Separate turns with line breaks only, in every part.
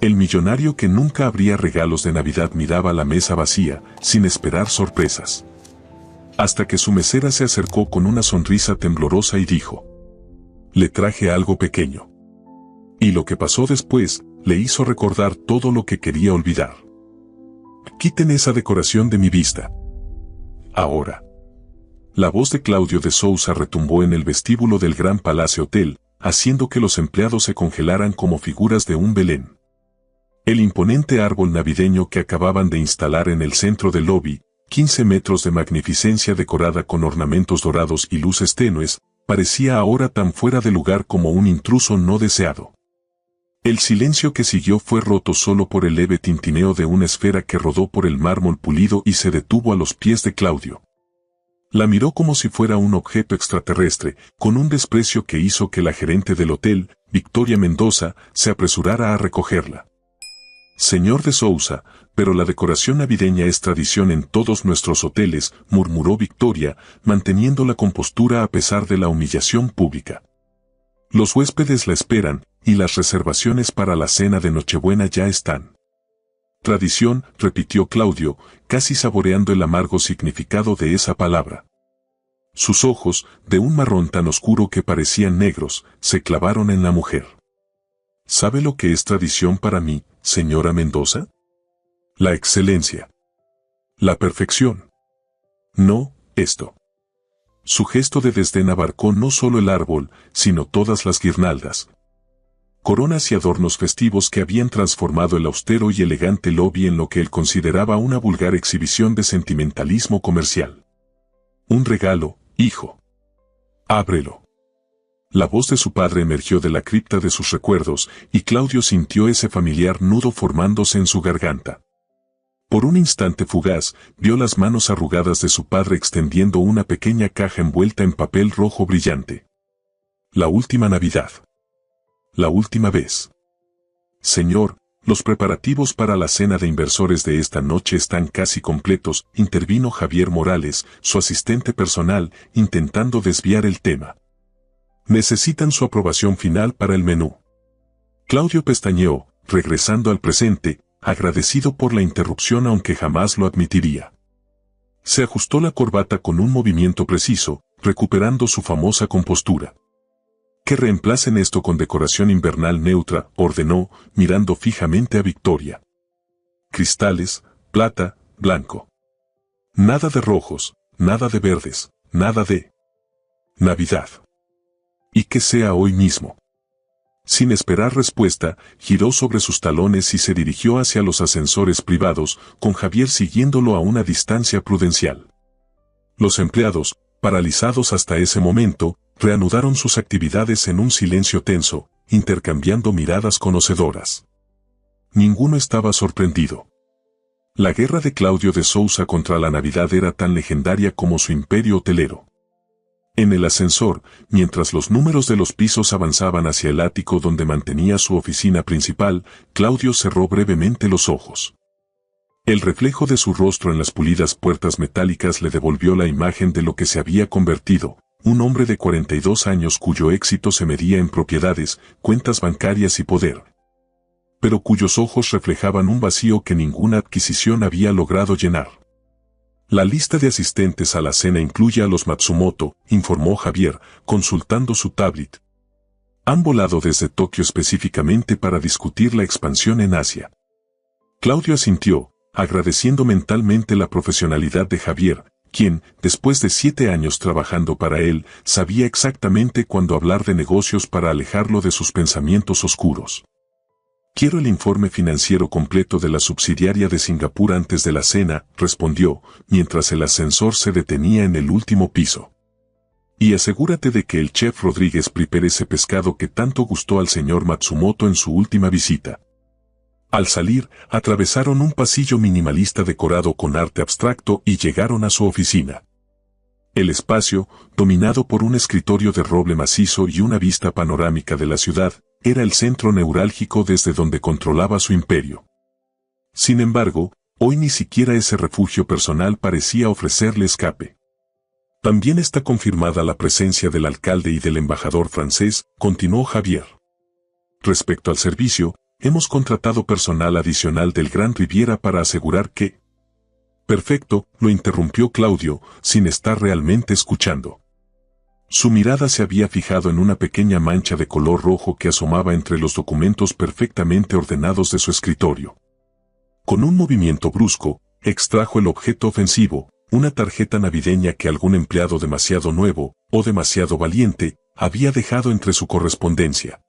El millonario que nunca abría regalos de Navidad miraba la mesa vacía, sin esperar sorpresas. Hasta que su mesera se acercó con una sonrisa temblorosa y dijo: «Le traje algo pequeño». Y lo que pasó después, le hizo recordar todo lo que quería olvidar. «Quiten esa decoración de mi vista. Ahora». La voz de Claudio de Sousa retumbó en el vestíbulo del Gran Palace Hotel, haciendo que los empleados se congelaran como figuras de un Belén. El imponente árbol navideño que acababan de instalar en el centro del lobby, 15 metros de magnificencia decorada con ornamentos dorados y luces tenues, parecía ahora tan fuera de lugar como un intruso no deseado. El silencio que siguió fue roto solo por el leve tintineo de una esfera que rodó por el mármol pulido y se detuvo a los pies de Claudio. La miró como si fuera un objeto extraterrestre, con un desprecio que hizo que la gerente del hotel, Victoria Mendoza, se apresurara a recogerla. «Señor de Sousa, pero la decoración navideña es tradición en todos nuestros hoteles», murmuró Victoria, manteniendo la compostura a pesar de la humillación pública. «Los huéspedes la esperan, y las reservaciones para la cena de Nochebuena ya están». «Tradición», repitió Claudio, casi saboreando el amargo significado de esa palabra. Sus ojos, de un marrón tan oscuro que parecían negros, se clavaron en la mujer. «¿Sabe lo que es tradición para mí, señora Mendoza? La excelencia. La perfección. No, esto». Su gesto de desdén abarcó no solo el árbol, sino todas las guirnaldas, coronas y adornos festivos que habían transformado el austero y elegante lobby en lo que él consideraba una vulgar exhibición de sentimentalismo comercial. «Un regalo, hijo. Ábrelo». La voz de su padre emergió de la cripta de sus recuerdos, y Claudio sintió ese familiar nudo formándose en su garganta. Por un instante fugaz, vio las manos arrugadas de su padre extendiendo una pequeña caja envuelta en papel rojo brillante. «La última Navidad. La última vez. Señor, los preparativos para la cena de inversores de esta noche están casi completos», intervino Javier Morales, su asistente personal, intentando desviar el tema. «Necesitan su aprobación final para el menú». Claudio pestañeó, regresando al presente, agradecido por la interrupción aunque jamás lo admitiría. Se ajustó la corbata con un movimiento preciso, recuperando su famosa compostura. «Que reemplacen esto con decoración invernal neutra», ordenó, mirando fijamente a Victoria. «Cristales, plata, blanco. Nada de rojos, nada de verdes, nada de Navidad. Y que sea hoy mismo». Sin esperar respuesta, giró sobre sus talones y se dirigió hacia los ascensores privados, con Javier siguiéndolo a una distancia prudencial. Los empleados, paralizados hasta ese momento, reanudaron sus actividades en un silencio tenso, intercambiando miradas conocedoras. Ninguno estaba sorprendido. La guerra de Claudio de Sousa contra la Navidad era tan legendaria como su imperio hotelero. En el ascensor, mientras los números de los pisos avanzaban hacia el ático donde mantenía su oficina principal, Claudio cerró brevemente los ojos. El reflejo de su rostro en las pulidas puertas metálicas le devolvió la imagen de lo que se había convertido, un hombre de 42 años cuyo éxito se medía en propiedades, cuentas bancarias y poder, pero cuyos ojos reflejaban un vacío que ninguna adquisición había logrado llenar. «La lista de asistentes a la cena incluye a los Matsumoto», informó Javier, consultando su tablet. «Han volado desde Tokio específicamente para discutir la expansión en Asia». Claudio asintió, agradeciendo mentalmente la profesionalidad de Javier, quien, después de 7 años trabajando para él, sabía exactamente cuándo hablar de negocios para alejarlo de sus pensamientos oscuros. «Quiero el informe financiero completo de la subsidiaria de Singapur antes de la cena», respondió, mientras el ascensor se detenía en el último piso. «Y asegúrate de que el chef Rodríguez prepare ese pescado que tanto gustó al señor Matsumoto en su última visita». Al salir, atravesaron un pasillo minimalista decorado con arte abstracto y llegaron a su oficina. El espacio, dominado por un escritorio de roble macizo y una vista panorámica de la ciudad, era el centro neurálgico desde donde controlaba su imperio. Sin embargo, hoy ni siquiera ese refugio personal parecía ofrecerle escape. «También está confirmada la presencia del alcalde y del embajador francés», continuó Javier. «Respecto al servicio, hemos contratado personal adicional del Gran Riviera para asegurar que... Perfecto, lo interrumpió Claudio, sin estar realmente escuchando. Su mirada se había fijado en una pequeña mancha de color rojo que asomaba entre los documentos perfectamente ordenados de su escritorio. Con un movimiento brusco, extrajo el objeto ofensivo, una tarjeta navideña que algún empleado demasiado nuevo, o demasiado valiente, había dejado entre su correspondencia.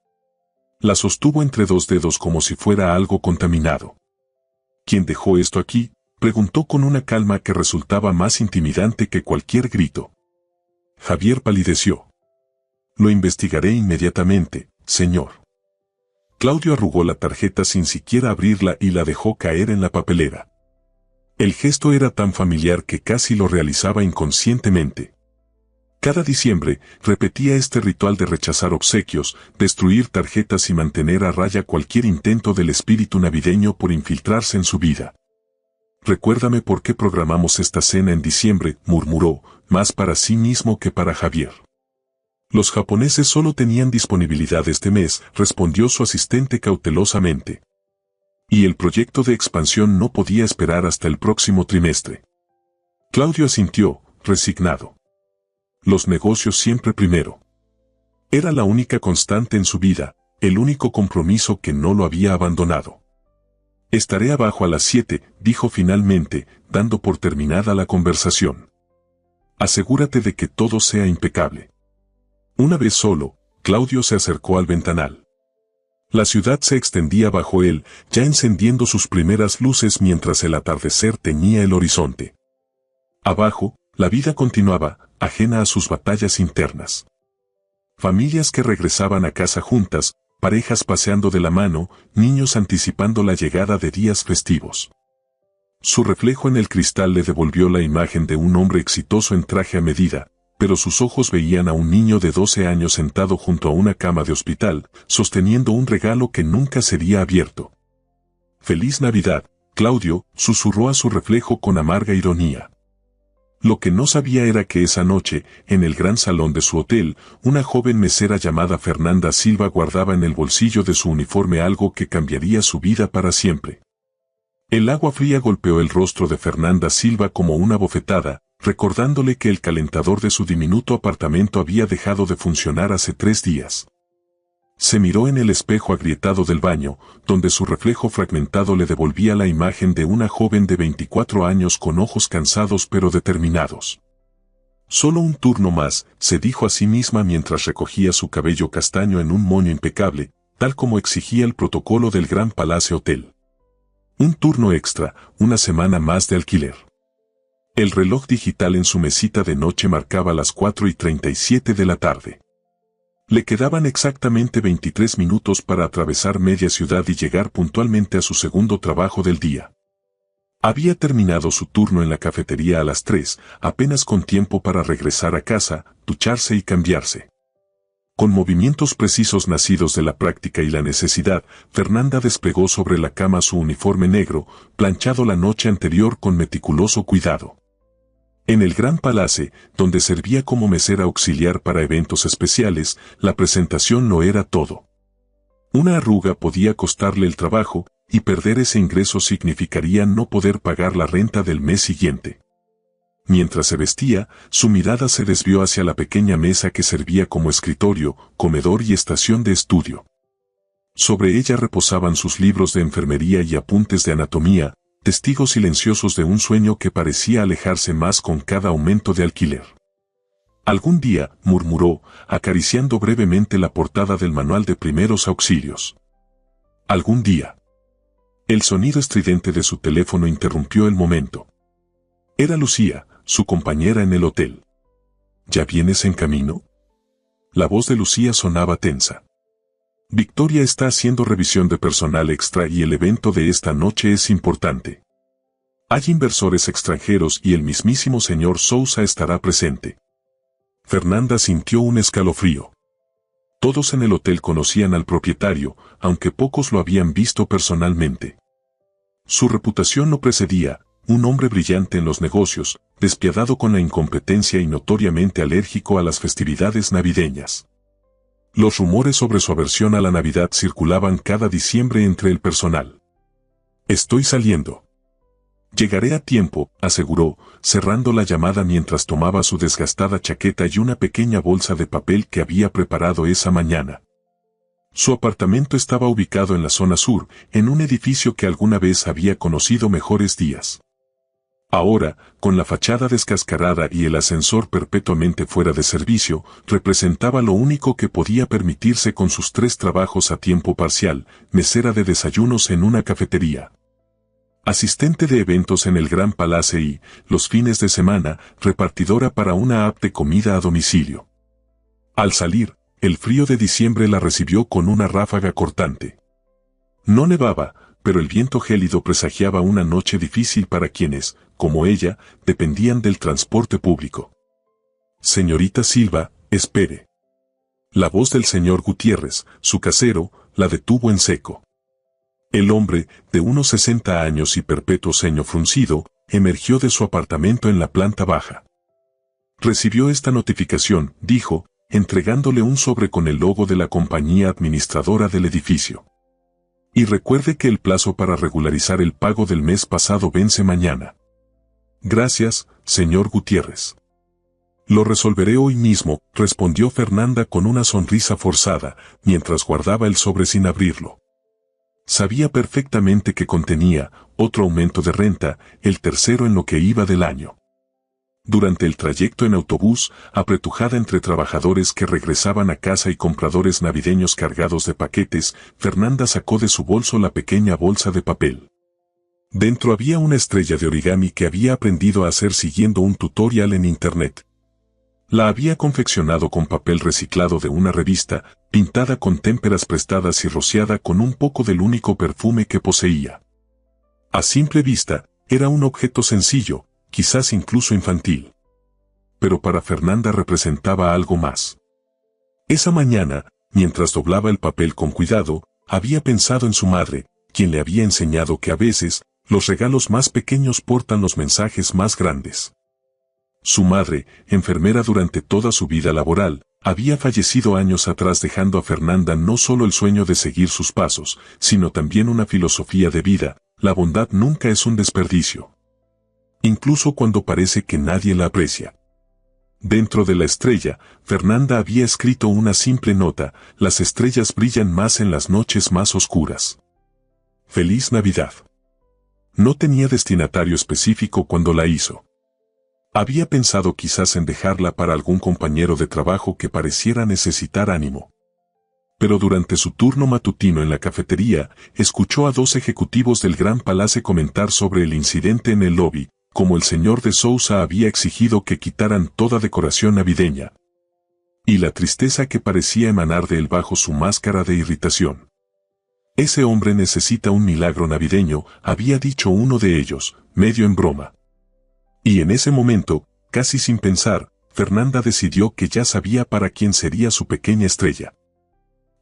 La sostuvo entre dos dedos como si fuera algo contaminado. ¿Quién dejó esto aquí?, preguntó con una calma que resultaba más intimidante que cualquier grito. Javier palideció. Lo investigaré inmediatamente, señor. Claudio arrugó la tarjeta sin siquiera abrirla y la dejó caer en la papelera. El gesto era tan familiar que casi lo realizaba inconscientemente. Cada diciembre, repetía este ritual de rechazar obsequios, destruir tarjetas y mantener a raya cualquier intento del espíritu navideño por infiltrarse en su vida. Recuérdame por qué programamos esta cena en diciembre, murmuró, más para sí mismo que para Javier. Los japoneses solo tenían disponibilidad este mes, respondió su asistente cautelosamente. Y el proyecto de expansión no podía esperar hasta el próximo trimestre. Claudio asintió, resignado. Los negocios siempre primero. Era la única constante en su vida, el único compromiso que no lo había abandonado. Estaré abajo a las 7, dijo finalmente, dando por terminada la conversación. Asegúrate de que todo sea impecable. Una vez solo, Claudio se acercó al ventanal. La ciudad se extendía bajo él, ya encendiendo sus primeras luces mientras el atardecer teñía el horizonte. Abajo, la vida continuaba, ajena a sus batallas internas. Familias que regresaban a casa juntas, parejas paseando de la mano, niños anticipando la llegada de días festivos. Su reflejo en el cristal le devolvió la imagen de un hombre exitoso en traje a medida, pero sus ojos veían a un niño de 12 años sentado junto a una cama de hospital, sosteniendo un regalo que nunca sería abierto. «Feliz Navidad», Claudio susurró a su reflejo con amarga ironía. Lo que no sabía era que esa noche, en el gran salón de su hotel, una joven mesera llamada Fernanda Silva guardaba en el bolsillo de su uniforme algo que cambiaría su vida para siempre. El agua fría golpeó el rostro de Fernanda Silva como una bofetada, recordándole que el calentador de su diminuto apartamento había dejado de funcionar hace 3 días. Se miró en el espejo agrietado del baño, donde su reflejo fragmentado le devolvía la imagen de una joven de 24 años con ojos cansados pero determinados. Solo un turno más, se dijo a sí misma mientras recogía su cabello castaño en un moño impecable, tal como exigía el protocolo del Gran Palace Hotel. Un turno extra, una semana más de alquiler. El reloj digital en su mesita de noche marcaba las 4:37 de la tarde. Le quedaban exactamente 23 minutos para atravesar media ciudad y llegar puntualmente a su segundo trabajo del día. Había terminado su turno en la cafetería a las 3, apenas con tiempo para regresar a casa, ducharse y cambiarse. Con movimientos precisos nacidos de la práctica y la necesidad, Fernanda desplegó sobre la cama su uniforme negro, planchado la noche anterior con meticuloso cuidado. En el Gran Palace, donde servía como mesera auxiliar para eventos especiales, la presentación no era todo. Una arruga podía costarle el trabajo, y perder ese ingreso significaría no poder pagar la renta del mes siguiente. Mientras se vestía, su mirada se desvió hacia la pequeña mesa que servía como escritorio, comedor y estación de estudio. Sobre ella reposaban sus libros de enfermería y apuntes de anatomía, testigos silenciosos de un sueño que parecía alejarse más con cada aumento de alquiler. Algún día, murmuró, acariciando brevemente la portada del manual de primeros auxilios. Algún día. El sonido estridente de su teléfono interrumpió el momento. Era Lucía, su compañera en el hotel. ¿Ya vienes en camino? La voz de Lucía sonaba tensa. Victoria está haciendo revisión de personal extra y el evento de esta noche es importante. Hay inversores extranjeros y el mismísimo señor Sousa estará presente. Fernanda sintió un escalofrío. Todos en el hotel conocían al propietario, aunque pocos lo habían visto personalmente. Su reputación lo precedía, un hombre brillante en los negocios, despiadado con la incompetencia y notoriamente alérgico a las festividades navideñas. Los rumores sobre su aversión a la Navidad circulaban cada diciembre entre el personal. Estoy saliendo. Llegaré a tiempo, aseguró, cerrando la llamada mientras tomaba su desgastada chaqueta y una pequeña bolsa de papel que había preparado esa mañana. Su apartamento estaba ubicado en la zona sur, en un edificio que alguna vez había conocido mejores días. Ahora, con la fachada descascarada y el ascensor perpetuamente fuera de servicio, representaba lo único que podía permitirse con sus 3 trabajos a tiempo parcial: mesera de desayunos en una cafetería, asistente de eventos en el Gran Palace y, los fines de semana, repartidora para una app de comida a domicilio. Al salir, el frío de diciembre la recibió con una ráfaga cortante. No nevaba, pero el viento gélido presagiaba una noche difícil para quienes, como ella, dependían del transporte público. Señorita Silva, espere. La voz del señor Gutiérrez, su casero, la detuvo en seco. El hombre, de unos 60 años y perpetuo ceño fruncido, emergió de su apartamento en la planta baja. Recibió esta notificación, dijo, entregándole un sobre con el logo de la compañía administradora del edificio. Y recuerde que el plazo para regularizar el pago del mes pasado vence mañana. Gracias, señor Gutiérrez. Lo resolveré hoy mismo, respondió Fernanda con una sonrisa forzada, mientras guardaba el sobre sin abrirlo. Sabía perfectamente que contenía otro aumento de renta, el tercero en lo que iba del año. Durante el trayecto en autobús, apretujada entre trabajadores que regresaban a casa y compradores navideños cargados de paquetes, Fernanda sacó de su bolso la pequeña bolsa de papel. Dentro había una estrella de origami que había aprendido a hacer siguiendo un tutorial en internet. La había confeccionado con papel reciclado de una revista, pintada con témperas prestadas y rociada con un poco del único perfume que poseía. A simple vista, era un objeto sencillo, quizás incluso infantil. Pero para Fernanda representaba algo más. Esa mañana, mientras doblaba el papel con cuidado, había pensado en su madre, quien le había enseñado que a veces, los regalos más pequeños portan los mensajes más grandes. Su madre, enfermera durante toda su vida laboral, había fallecido años atrás dejando a Fernanda no solo el sueño de seguir sus pasos, sino también una filosofía de vida: la bondad nunca es un desperdicio. Incluso cuando parece que nadie la aprecia. Dentro de la estrella, Fernanda había escrito una simple nota: las estrellas brillan más en las noches más oscuras. Feliz Navidad. No tenía destinatario específico cuando la hizo. Había pensado quizás en dejarla para algún compañero de trabajo que pareciera necesitar ánimo. Pero durante su turno matutino en la cafetería, escuchó a 2 ejecutivos del Gran Palace comentar sobre el incidente en el lobby, como el señor de Sousa había exigido que quitaran toda decoración navideña. Y la tristeza que parecía emanar de él bajo su máscara de irritación. Ese hombre necesita un milagro navideño, había dicho uno de ellos, medio en broma. Y en ese momento, casi sin pensar, Fernanda decidió que ya sabía para quién sería su pequeña estrella.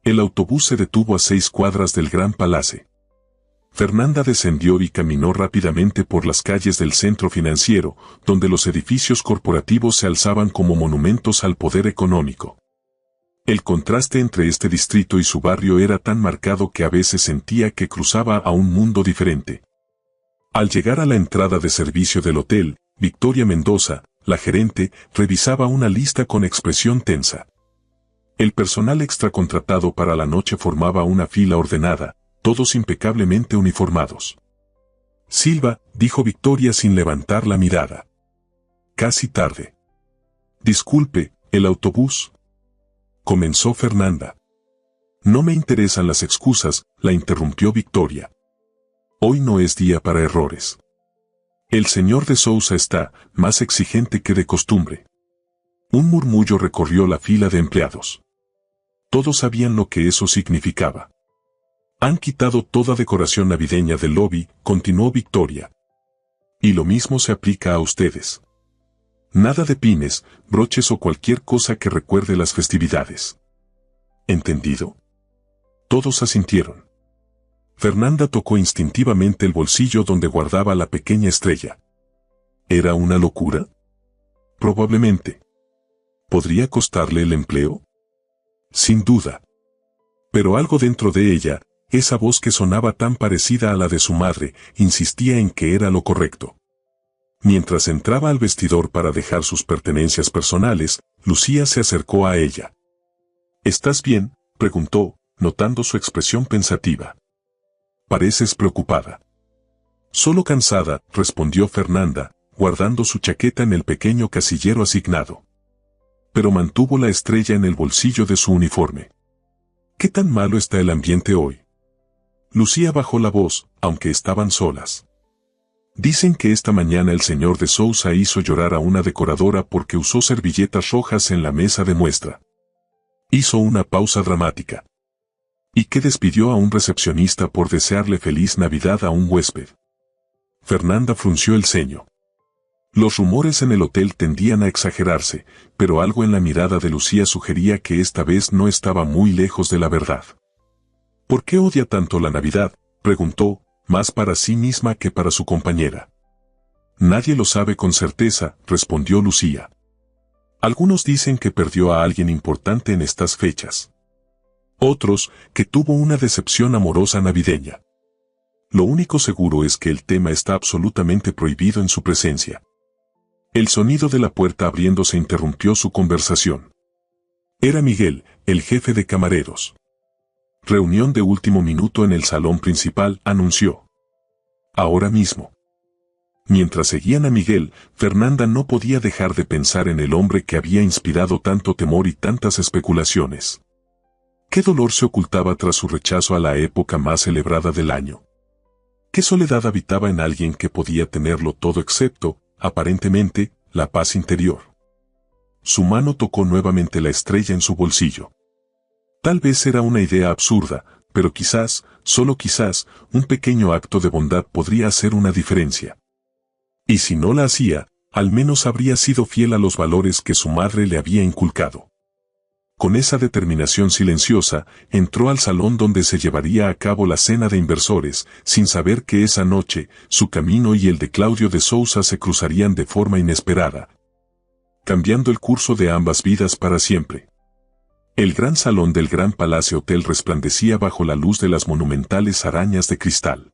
El autobús se detuvo a 6 cuadras del Gran Palace. Fernanda descendió y caminó rápidamente por las calles del centro financiero, donde los edificios corporativos se alzaban como monumentos al poder económico. El contraste entre este distrito y su barrio era tan marcado que a veces sentía que cruzaba a un mundo diferente. Al llegar a la entrada de servicio del hotel, Victoria Mendoza, la gerente, revisaba una lista con expresión tensa. El personal extracontratado para la noche formaba una fila ordenada, todos impecablemente uniformados. Silva, dijo Victoria sin levantar la mirada. Casi tarde. Disculpe, ¿el autobús? Comenzó Fernanda. No me interesan las excusas, la interrumpió Victoria. Hoy no es día para errores. El señor de Sousa está más exigente que de costumbre. Un murmullo recorrió la fila de empleados. Todos sabían lo que eso significaba. Han quitado toda decoración navideña del lobby, continuó Victoria. Y lo mismo se aplica a ustedes. Nada de pines, broches o cualquier cosa que recuerde las festividades. ¿Entendido? Todos asintieron. Fernanda tocó instintivamente el bolsillo donde guardaba la pequeña estrella. ¿Era una locura? Probablemente. ¿Podría costarle el empleo? Sin duda. Pero algo dentro de ella, esa voz que sonaba tan parecida a la de su madre, insistía en que era lo correcto. Mientras entraba al vestidor para dejar sus pertenencias personales, Lucía se acercó a ella. ¿Estás bien?, preguntó, notando su expresión pensativa. Pareces preocupada. Solo cansada, respondió Fernanda, guardando su chaqueta en el pequeño casillero asignado. Pero mantuvo la estrella en el bolsillo de su uniforme. ¿Qué tan malo está el ambiente hoy? Lucía bajó la voz, aunque estaban solas. Dicen que esta mañana el señor de Sousa hizo llorar a una decoradora porque usó servilletas rojas en la mesa de muestra. Hizo una pausa dramática. Y que despidió a un recepcionista por desearle feliz Navidad a un huésped. Fernanda frunció el ceño. Los rumores en el hotel tendían a exagerarse, pero algo en la mirada de Lucía sugería que esta vez no estaba muy lejos de la verdad. ¿Por qué odia tanto la Navidad?, preguntó, más para sí misma que para su compañera. Nadie lo sabe con certeza, respondió Lucía. Algunos dicen que perdió a alguien importante en estas fechas. Otros, que tuvo una decepción amorosa navideña. Lo único seguro es que el tema está absolutamente prohibido en su presencia. El sonido de la puerta abriéndose interrumpió su conversación. Era Miguel, el jefe de camareros. Reunión de último minuto en el salón principal, anunció. Ahora mismo. Mientras seguían a Miguel, Fernanda no podía dejar de pensar en el hombre que había inspirado tanto temor y tantas especulaciones. ¿Qué dolor se ocultaba tras su rechazo a la época más celebrada del año? ¿Qué soledad habitaba en alguien que podía tenerlo todo excepto, aparentemente, la paz interior? Su mano tocó nuevamente la estrella en su bolsillo. Tal vez era una idea absurda, pero quizás, solo quizás, un pequeño acto de bondad podría hacer una diferencia. Y si no la hacía, al menos habría sido fiel a los valores que su madre le había inculcado. Con esa determinación silenciosa, entró al salón donde se llevaría a cabo la cena de inversores, sin saber que esa noche, su camino y el de Claudio de Sousa se cruzarían de forma inesperada, cambiando el curso de ambas vidas para siempre. El gran salón del Gran Palacio Hotel resplandecía bajo la luz de las monumentales arañas de cristal.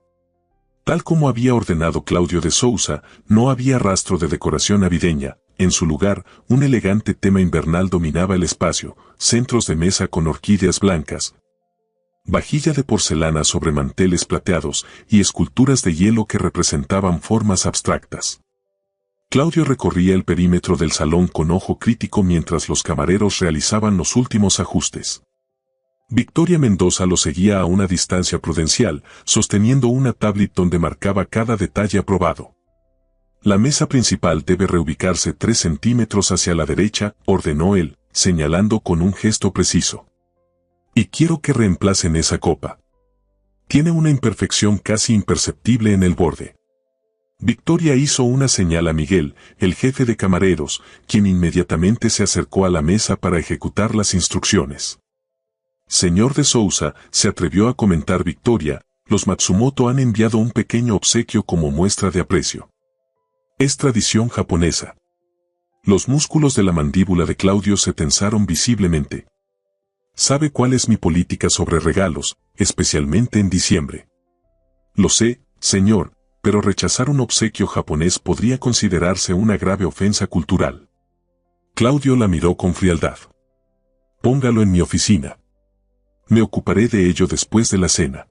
Tal como había ordenado Claudio de Sousa, no había rastro de decoración navideña. En su lugar, un elegante tema invernal dominaba el espacio, centros de mesa con orquídeas blancas, vajilla de porcelana sobre manteles plateados y esculturas de hielo que representaban formas abstractas. Claudio recorría el perímetro del salón con ojo crítico mientras los camareros realizaban los últimos ajustes. Victoria Mendoza lo seguía a una distancia prudencial, sosteniendo una tablet donde marcaba cada detalle aprobado. La mesa principal debe reubicarse 3 centímetros hacia la derecha, ordenó él, señalando con un gesto preciso. Y quiero que reemplacen esa copa. Tiene una imperfección casi imperceptible en el borde. Victoria hizo una señal a Miguel, el jefe de camareros, quien inmediatamente se acercó a la mesa para ejecutar las instrucciones. Señor de Sousa, se atrevió a comentar Victoria, los Matsumoto han enviado un pequeño obsequio como muestra de aprecio. Es tradición japonesa. Los músculos de la mandíbula de Claudio se tensaron visiblemente. ¿Sabe cuál es mi política sobre regalos, especialmente en diciembre? Lo sé, señor, pero rechazar un obsequio japonés podría considerarse una grave ofensa cultural. Claudio la miró con frialdad. Póngalo en mi oficina. Me ocuparé de ello después de la cena.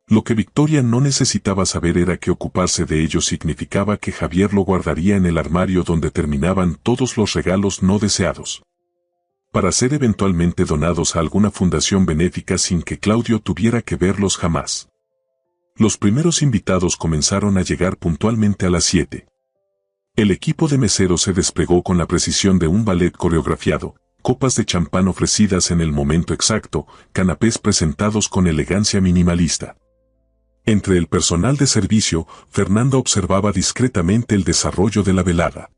Lo que Victoria no necesitaba saber era que ocuparse de ello significaba que Javier lo guardaría en el armario donde terminaban todos los regalos no deseados, para ser eventualmente donados a alguna fundación benéfica sin que Claudio tuviera que verlos jamás. Los primeros invitados comenzaron a llegar puntualmente a las 7. El equipo de meseros se desplegó con la precisión de un ballet coreografiado, copas de champán ofrecidas en el momento exacto, canapés presentados con elegancia minimalista. Entre el personal de servicio, Fernanda observaba discretamente el desarrollo de la velada.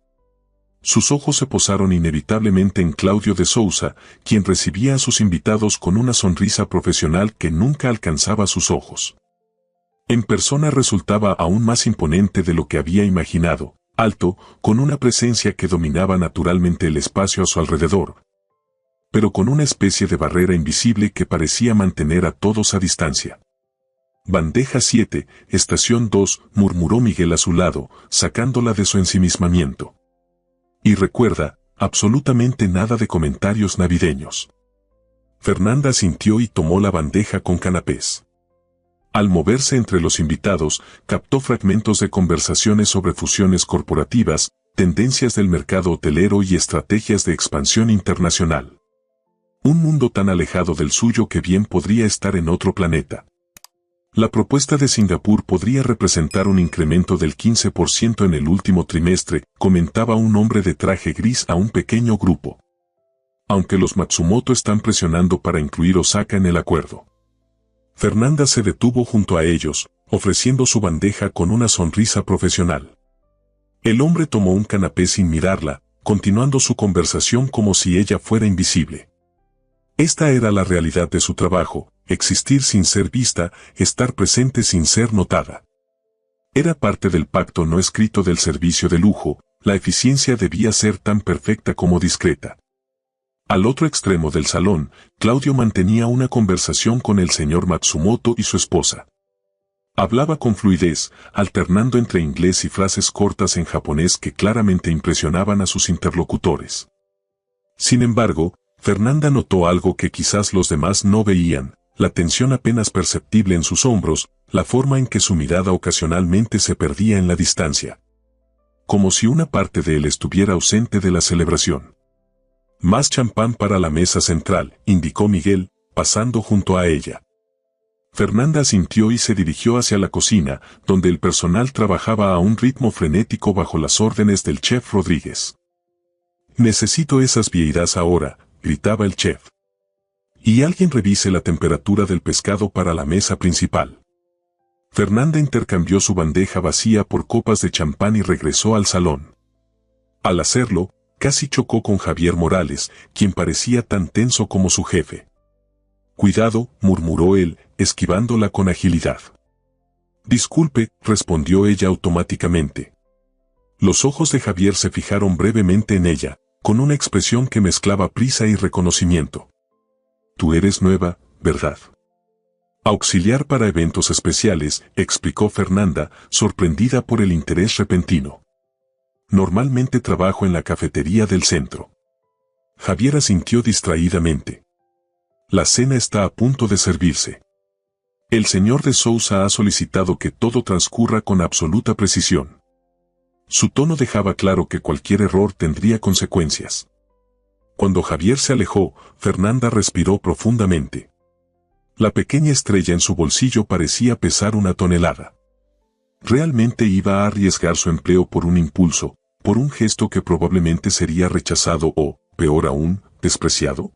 Sus ojos se posaron inevitablemente en Claudio de Sousa, quien recibía a sus invitados con una sonrisa profesional que nunca alcanzaba sus ojos. En persona resultaba aún más imponente de lo que había imaginado, alto, con una presencia que dominaba naturalmente el espacio a su alrededor. pero con una especie de barrera invisible que parecía mantener a todos a distancia. Bandeja 7, estación 2, murmuró Miguel a su lado, sacándola de su ensimismamiento. Y recuerda, absolutamente nada de comentarios navideños. Fernanda asintió y tomó la bandeja con canapés. Al moverse entre los invitados, captó fragmentos de conversaciones sobre fusiones corporativas, tendencias del mercado hotelero y estrategias de expansión internacional. Un mundo tan alejado del suyo que bien podría estar en otro planeta. La propuesta de Singapur podría representar un incremento del 15% en el último trimestre, comentaba un hombre de traje gris a un pequeño grupo. Aunque los Matsumoto están presionando para incluir Osaka en el acuerdo. Fernanda se detuvo junto a ellos, ofreciendo su bandeja con una sonrisa profesional. El hombre tomó un canapé sin mirarla, continuando su conversación como si ella fuera invisible. Esta era la realidad de su trabajo, existir sin ser vista, estar presente sin ser notada. Era parte del pacto no escrito del servicio de lujo, la eficiencia debía ser tan perfecta como discreta. Al otro extremo del salón, Claudio mantenía una conversación con el señor Matsumoto y su esposa. Hablaba con fluidez, alternando entre inglés y frases cortas en japonés que claramente impresionaban a sus interlocutores. Sin embargo, Fernanda notó algo que quizás los demás no veían, la tensión apenas perceptible en sus hombros, la forma en que su mirada ocasionalmente se perdía en la distancia. Como si una parte de él estuviera ausente de la celebración. Más champán para la mesa central, indicó Miguel, pasando junto a ella. Fernanda asintió y se dirigió hacia la cocina, donde el personal trabajaba a un ritmo frenético bajo las órdenes del chef Rodríguez. «Necesito esas vieiras ahora», gritaba el chef. «Y alguien revise la temperatura del pescado para la mesa principal». Fernanda intercambió su bandeja vacía por copas de champán y regresó al salón. Al hacerlo, casi chocó con Javier Morales, quien parecía tan tenso como su jefe. «Cuidado», murmuró él, esquivándola con agilidad. «Disculpe», respondió ella automáticamente. Los ojos de Javier se fijaron brevemente en ella, con una expresión que mezclaba prisa y reconocimiento. «Tú eres nueva, ¿verdad?» «Auxiliar para eventos especiales», explicó Fernanda, sorprendida por el interés repentino. «Normalmente trabajo en la cafetería del centro». Javier asintió distraídamente. «La cena está a punto de servirse. El señor de Sousa ha solicitado que todo transcurra con absoluta precisión». Su tono dejaba claro que cualquier error tendría consecuencias. Cuando Javier se alejó, Fernanda respiró profundamente. La pequeña estrella en su bolsillo parecía pesar 1 tonelada. ¿Realmente iba a arriesgar su empleo por un impulso, por un gesto que probablemente sería rechazado o, peor aún, despreciado?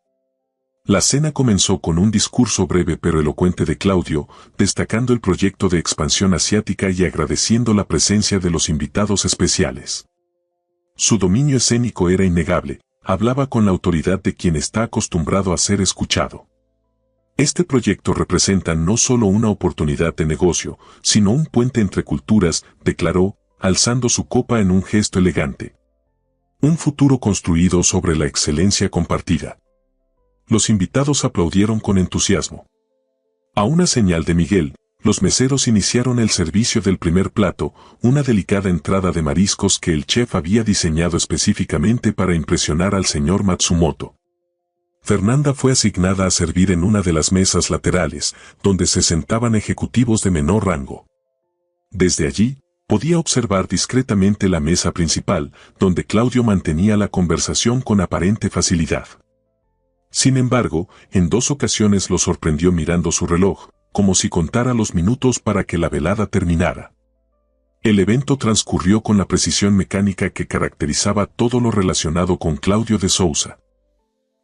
La cena comenzó con un discurso breve pero elocuente de Claudio, destacando el proyecto de expansión asiática y agradeciendo la presencia de los invitados especiales. Su dominio escénico era innegable, hablaba con la autoridad de quien está acostumbrado a ser escuchado. Este proyecto representa no solo una oportunidad de negocio, sino un puente entre culturas, declaró, alzando su copa en un gesto elegante. Un futuro construido sobre la excelencia compartida. Los invitados aplaudieron con entusiasmo. A una señal de Miguel, los meseros iniciaron el servicio del primer plato, una delicada entrada de mariscos que el chef había diseñado específicamente para impresionar al señor Matsumoto. Fernanda fue asignada a servir en una de las mesas laterales, donde se sentaban ejecutivos de menor rango. Desde allí, podía observar discretamente la mesa principal, donde Claudio mantenía la conversación con aparente facilidad. Sin embargo, en 2 ocasiones lo sorprendió mirando su reloj, como si contara los minutos para que la velada terminara. El evento transcurrió con la precisión mecánica que caracterizaba todo lo relacionado con Claudio de Sousa.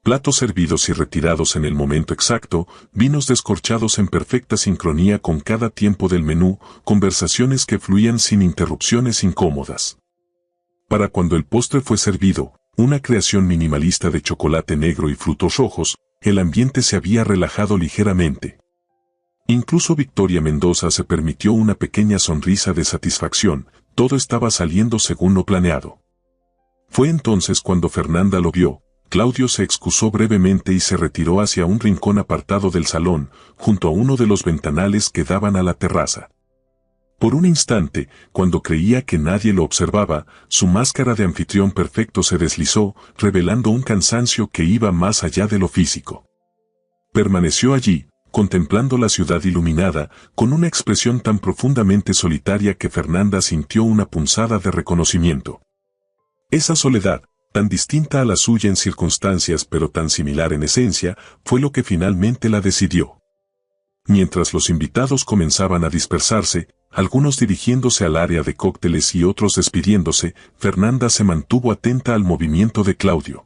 Platos servidos y retirados en el momento exacto, vinos descorchados en perfecta sincronía con cada tiempo del menú, conversaciones que fluían sin interrupciones incómodas. Para cuando el postre fue servido, una creación minimalista de chocolate negro y frutos rojos, el ambiente se había relajado ligeramente. Incluso Victoria Mendoza se permitió una pequeña sonrisa de satisfacción, todo estaba saliendo según lo planeado. Fue entonces cuando Fernanda lo vio, Claudio se excusó brevemente y se retiró hacia un rincón apartado del salón, junto a uno de los ventanales que daban a la terraza. Por un instante, cuando creía que nadie lo observaba, su máscara de anfitrión perfecto se deslizó, revelando un cansancio que iba más allá de lo físico. Permaneció allí, contemplando la ciudad iluminada, con una expresión tan profundamente solitaria que Fernanda sintió una punzada de reconocimiento. Esa soledad, tan distinta a la suya en circunstancias pero tan similar en esencia, fue lo que finalmente la decidió. Mientras los invitados comenzaban a dispersarse, algunos dirigiéndose al área de cócteles y otros despidiéndose, Fernanda se mantuvo atenta al movimiento de Claudio.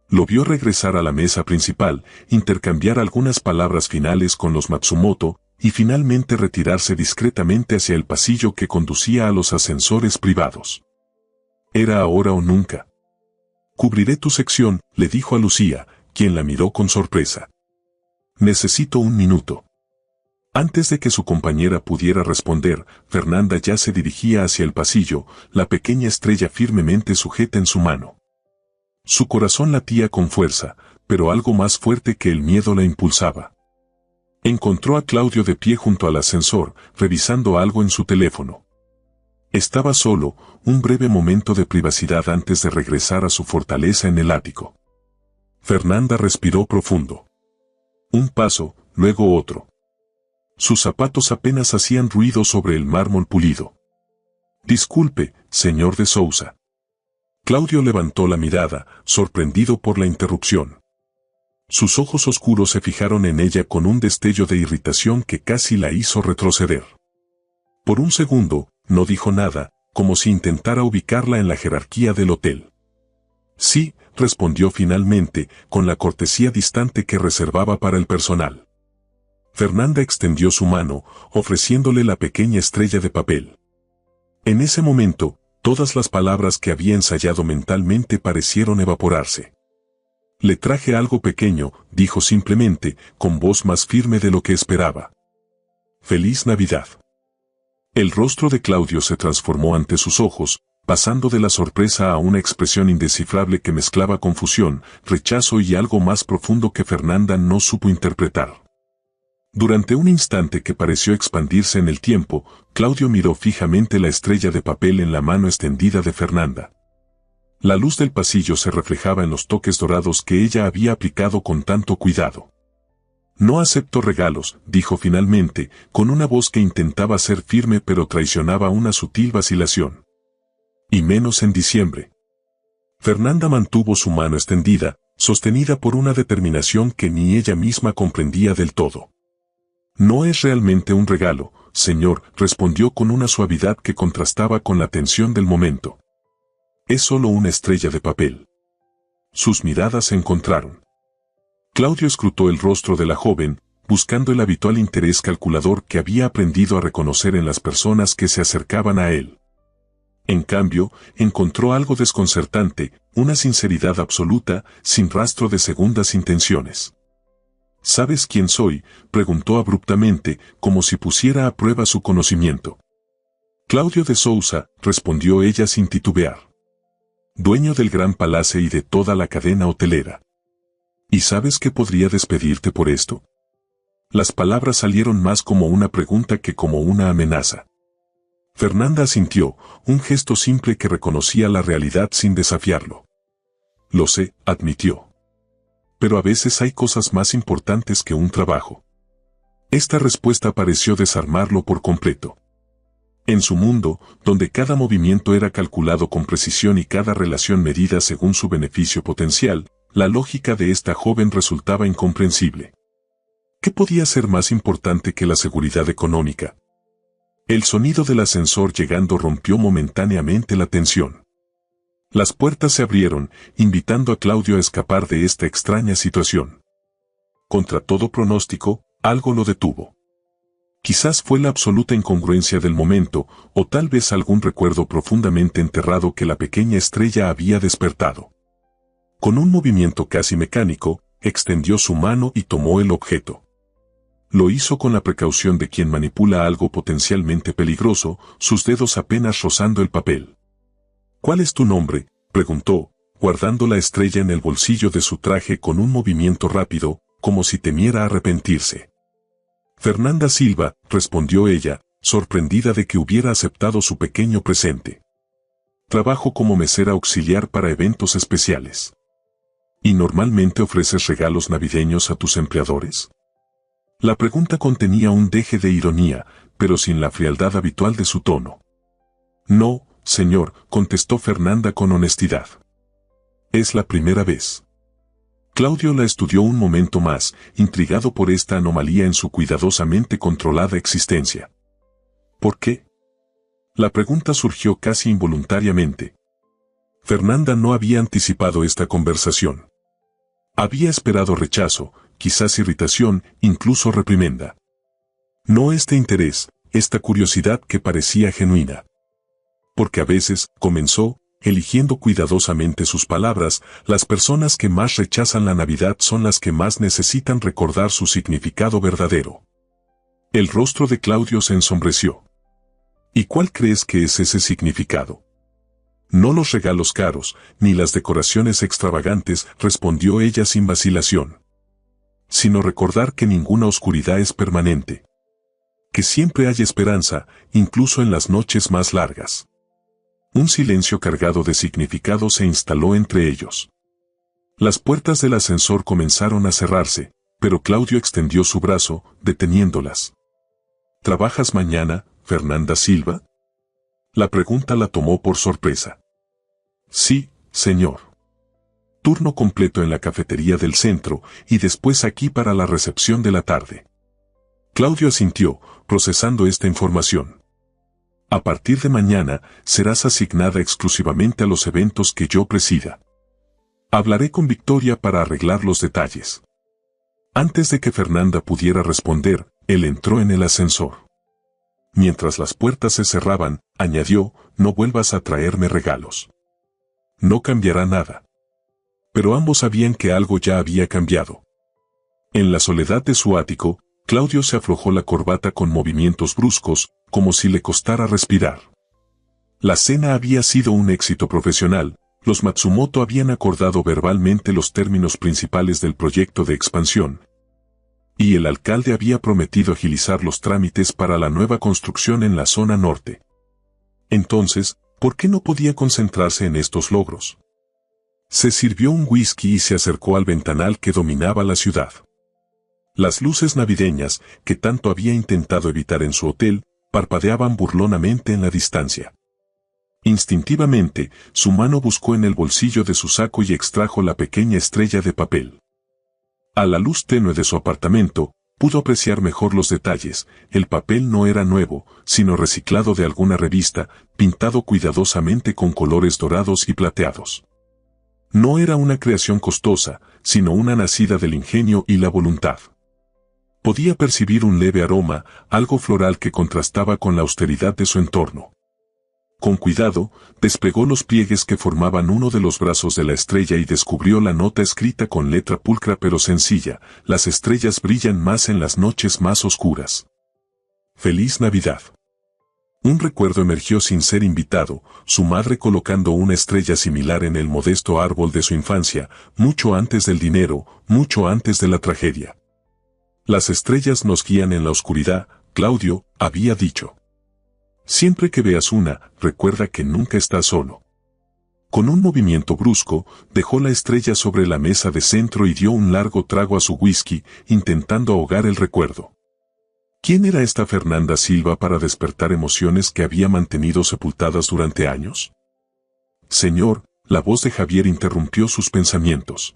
Lo vio regresar a la mesa principal, intercambiar algunas palabras finales con los Matsumoto, y finalmente retirarse discretamente hacia el pasillo que conducía a los ascensores privados. Era ahora o nunca. Cubriré tu sección, le dijo a Lucía, quien la miró con sorpresa. Necesito un minuto. Antes de que su compañera pudiera responder, Fernanda ya se dirigía hacia el pasillo, la pequeña estrella firmemente sujeta en su mano. Su corazón latía con fuerza, pero algo más fuerte que el miedo la impulsaba. Encontró a Claudio de pie junto al ascensor, revisando algo en su teléfono. Estaba solo, un breve momento de privacidad antes de regresar a su fortaleza en el ático. Fernanda respiró profundo. Un paso, luego otro. Sus zapatos apenas hacían ruido sobre el mármol pulido. Disculpe, señor de Sousa. Claudio levantó la mirada, sorprendido por la interrupción. Sus ojos oscuros se fijaron en ella con un destello de irritación que casi la hizo retroceder. Por un segundo, no dijo nada, como si intentara ubicarla en la jerarquía del hotel. Sí, respondió finalmente, con la cortesía distante que reservaba para el personal. Fernanda extendió su mano, ofreciéndole la pequeña estrella de papel. En ese momento, todas las palabras que había ensayado mentalmente parecieron evaporarse. Le traje algo pequeño, dijo simplemente, con voz más firme de lo que esperaba. Feliz Navidad. El rostro de Claudio se transformó ante sus ojos, pasando de la sorpresa a una expresión indescifrable que mezclaba confusión, rechazo y algo más profundo que Fernanda no supo interpretar. Durante un instante que pareció expandirse en el tiempo, Claudio miró fijamente la estrella de papel en la mano extendida de Fernanda. La luz del pasillo se reflejaba en los toques dorados que ella había aplicado con tanto cuidado. No acepto regalos, dijo finalmente, con una voz que intentaba ser firme pero traicionaba una sutil vacilación. Y menos en diciembre. Fernanda mantuvo su mano extendida, sostenida por una determinación que ni ella misma comprendía del todo. No es realmente un regalo, señor, respondió con una suavidad que contrastaba con la tensión del momento. Es solo una estrella de papel. Sus miradas se encontraron. Claudio escrutó el rostro de la joven, buscando el habitual interés calculador que había aprendido a reconocer en las personas que se acercaban a él. En cambio, encontró algo desconcertante, una sinceridad absoluta, sin rastro de segundas intenciones. ¿Sabes quién soy?, preguntó abruptamente, como si pusiera a prueba su conocimiento. Claudio de Sousa, respondió ella sin titubear. Dueño del Gran Palace y de toda la cadena hotelera. ¿Y sabes que podría despedirte por esto? Las palabras salieron más como una pregunta que como una amenaza. Fernanda asintió, un gesto simple que reconocía la realidad sin desafiarlo. Lo sé, admitió. Pero a veces hay cosas más importantes que un trabajo. Esta respuesta pareció desarmarlo por completo. En su mundo, donde cada movimiento era calculado con precisión y cada relación medida según su beneficio potencial, la lógica de esta joven resultaba incomprensible. ¿Qué podía ser más importante que la seguridad económica? El sonido del ascensor llegando rompió momentáneamente la tensión. Las puertas se abrieron, invitando a Claudio a escapar de esta extraña situación. Contra todo pronóstico, algo lo detuvo. Quizás fue la absoluta incongruencia del momento, o tal vez algún recuerdo profundamente enterrado que la pequeña estrella había despertado. Con un movimiento casi mecánico, extendió su mano y tomó el objeto. Lo hizo con la precaución de quien manipula algo potencialmente peligroso, sus dedos apenas rozando el papel. ¿Cuál es tu nombre?, preguntó, guardando la estrella en el bolsillo de su traje con un movimiento rápido, como si temiera arrepentirse. Fernanda Silva, respondió ella, sorprendida de que hubiera aceptado su pequeño presente. Trabajo como mesera auxiliar para eventos especiales. ¿Y normalmente ofreces regalos navideños a tus empleadores? La pregunta contenía un deje de ironía, pero sin la frialdad habitual de su tono. No, señor, contestó Fernanda con honestidad. Es la primera vez. Claudio la estudió un momento más, intrigado por esta anomalía en su cuidadosamente controlada existencia. ¿Por qué? La pregunta surgió casi involuntariamente. Fernanda no había anticipado esta conversación. Había esperado rechazo, quizás irritación, incluso reprimenda. No este interés, esta curiosidad que parecía genuina. Porque a veces, comenzó, eligiendo cuidadosamente sus palabras, las personas que más rechazan la Navidad son las que más necesitan recordar su significado verdadero. El rostro de Claudio se ensombreció. ¿Y cuál crees que es ese significado? No los regalos caros, ni las decoraciones extravagantes, respondió ella sin vacilación. Sino recordar que ninguna oscuridad es permanente. Que siempre hay esperanza, incluso en las noches más largas. Un silencio cargado de significado se instaló entre ellos. Las puertas del ascensor comenzaron a cerrarse, pero Claudio extendió su brazo, deteniéndolas. ¿Trabajas mañana, Fernanda Silva? La pregunta la tomó por sorpresa. Sí, señor. Turno completo en la cafetería del centro y después aquí para la recepción de la tarde. Claudio asintió, procesando esta información. A partir de mañana, serás asignada exclusivamente a los eventos que yo presida. Hablaré con Victoria para arreglar los detalles. Antes de que Fernanda pudiera responder, él entró en el ascensor. Mientras las puertas se cerraban, añadió, no vuelvas a traerme regalos. No cambiará nada. Pero ambos sabían que algo ya había cambiado. En la soledad de su ático, Claudio se aflojó la corbata con movimientos bruscos, como si le costara respirar. La cena había sido un éxito profesional, los Matsumoto habían acordado verbalmente los términos principales del proyecto de expansión. Y el alcalde había prometido agilizar los trámites para la nueva construcción en la zona norte. Entonces, ¿por qué no podía concentrarse en estos logros? Se sirvió un whisky y se acercó al ventanal que dominaba la ciudad. Las luces navideñas, que tanto había intentado evitar en su hotel, parpadeaban burlonamente en la distancia. Instintivamente, su mano buscó en el bolsillo de su saco y extrajo la pequeña estrella de papel. A la luz tenue de su apartamento, pudo apreciar mejor los detalles. El papel no era nuevo, sino reciclado de alguna revista, pintado cuidadosamente con colores dorados y plateados. No era una creación costosa, sino una nacida del ingenio y la voluntad. Podía percibir un leve aroma, algo floral que contrastaba con la austeridad de su entorno. Con cuidado, despegó los pliegues que formaban uno de los brazos de la estrella y descubrió la nota escrita con letra pulcra pero sencilla: las estrellas brillan más en las noches más oscuras. ¡Feliz Navidad! Un recuerdo emergió sin ser invitado, su madre colocando una estrella similar en el modesto árbol de su infancia, mucho antes del dinero, mucho antes de la tragedia. Las estrellas nos guían en la oscuridad, Claudio había dicho. Siempre que veas una, recuerda que nunca estás solo. Con un movimiento brusco, dejó la estrella sobre la mesa de centro y dio un largo trago a su whisky, intentando ahogar el recuerdo. ¿Quién era esta Fernanda Silva para despertar emociones que había mantenido sepultadas durante años? Señor, la voz de Javier interrumpió sus pensamientos.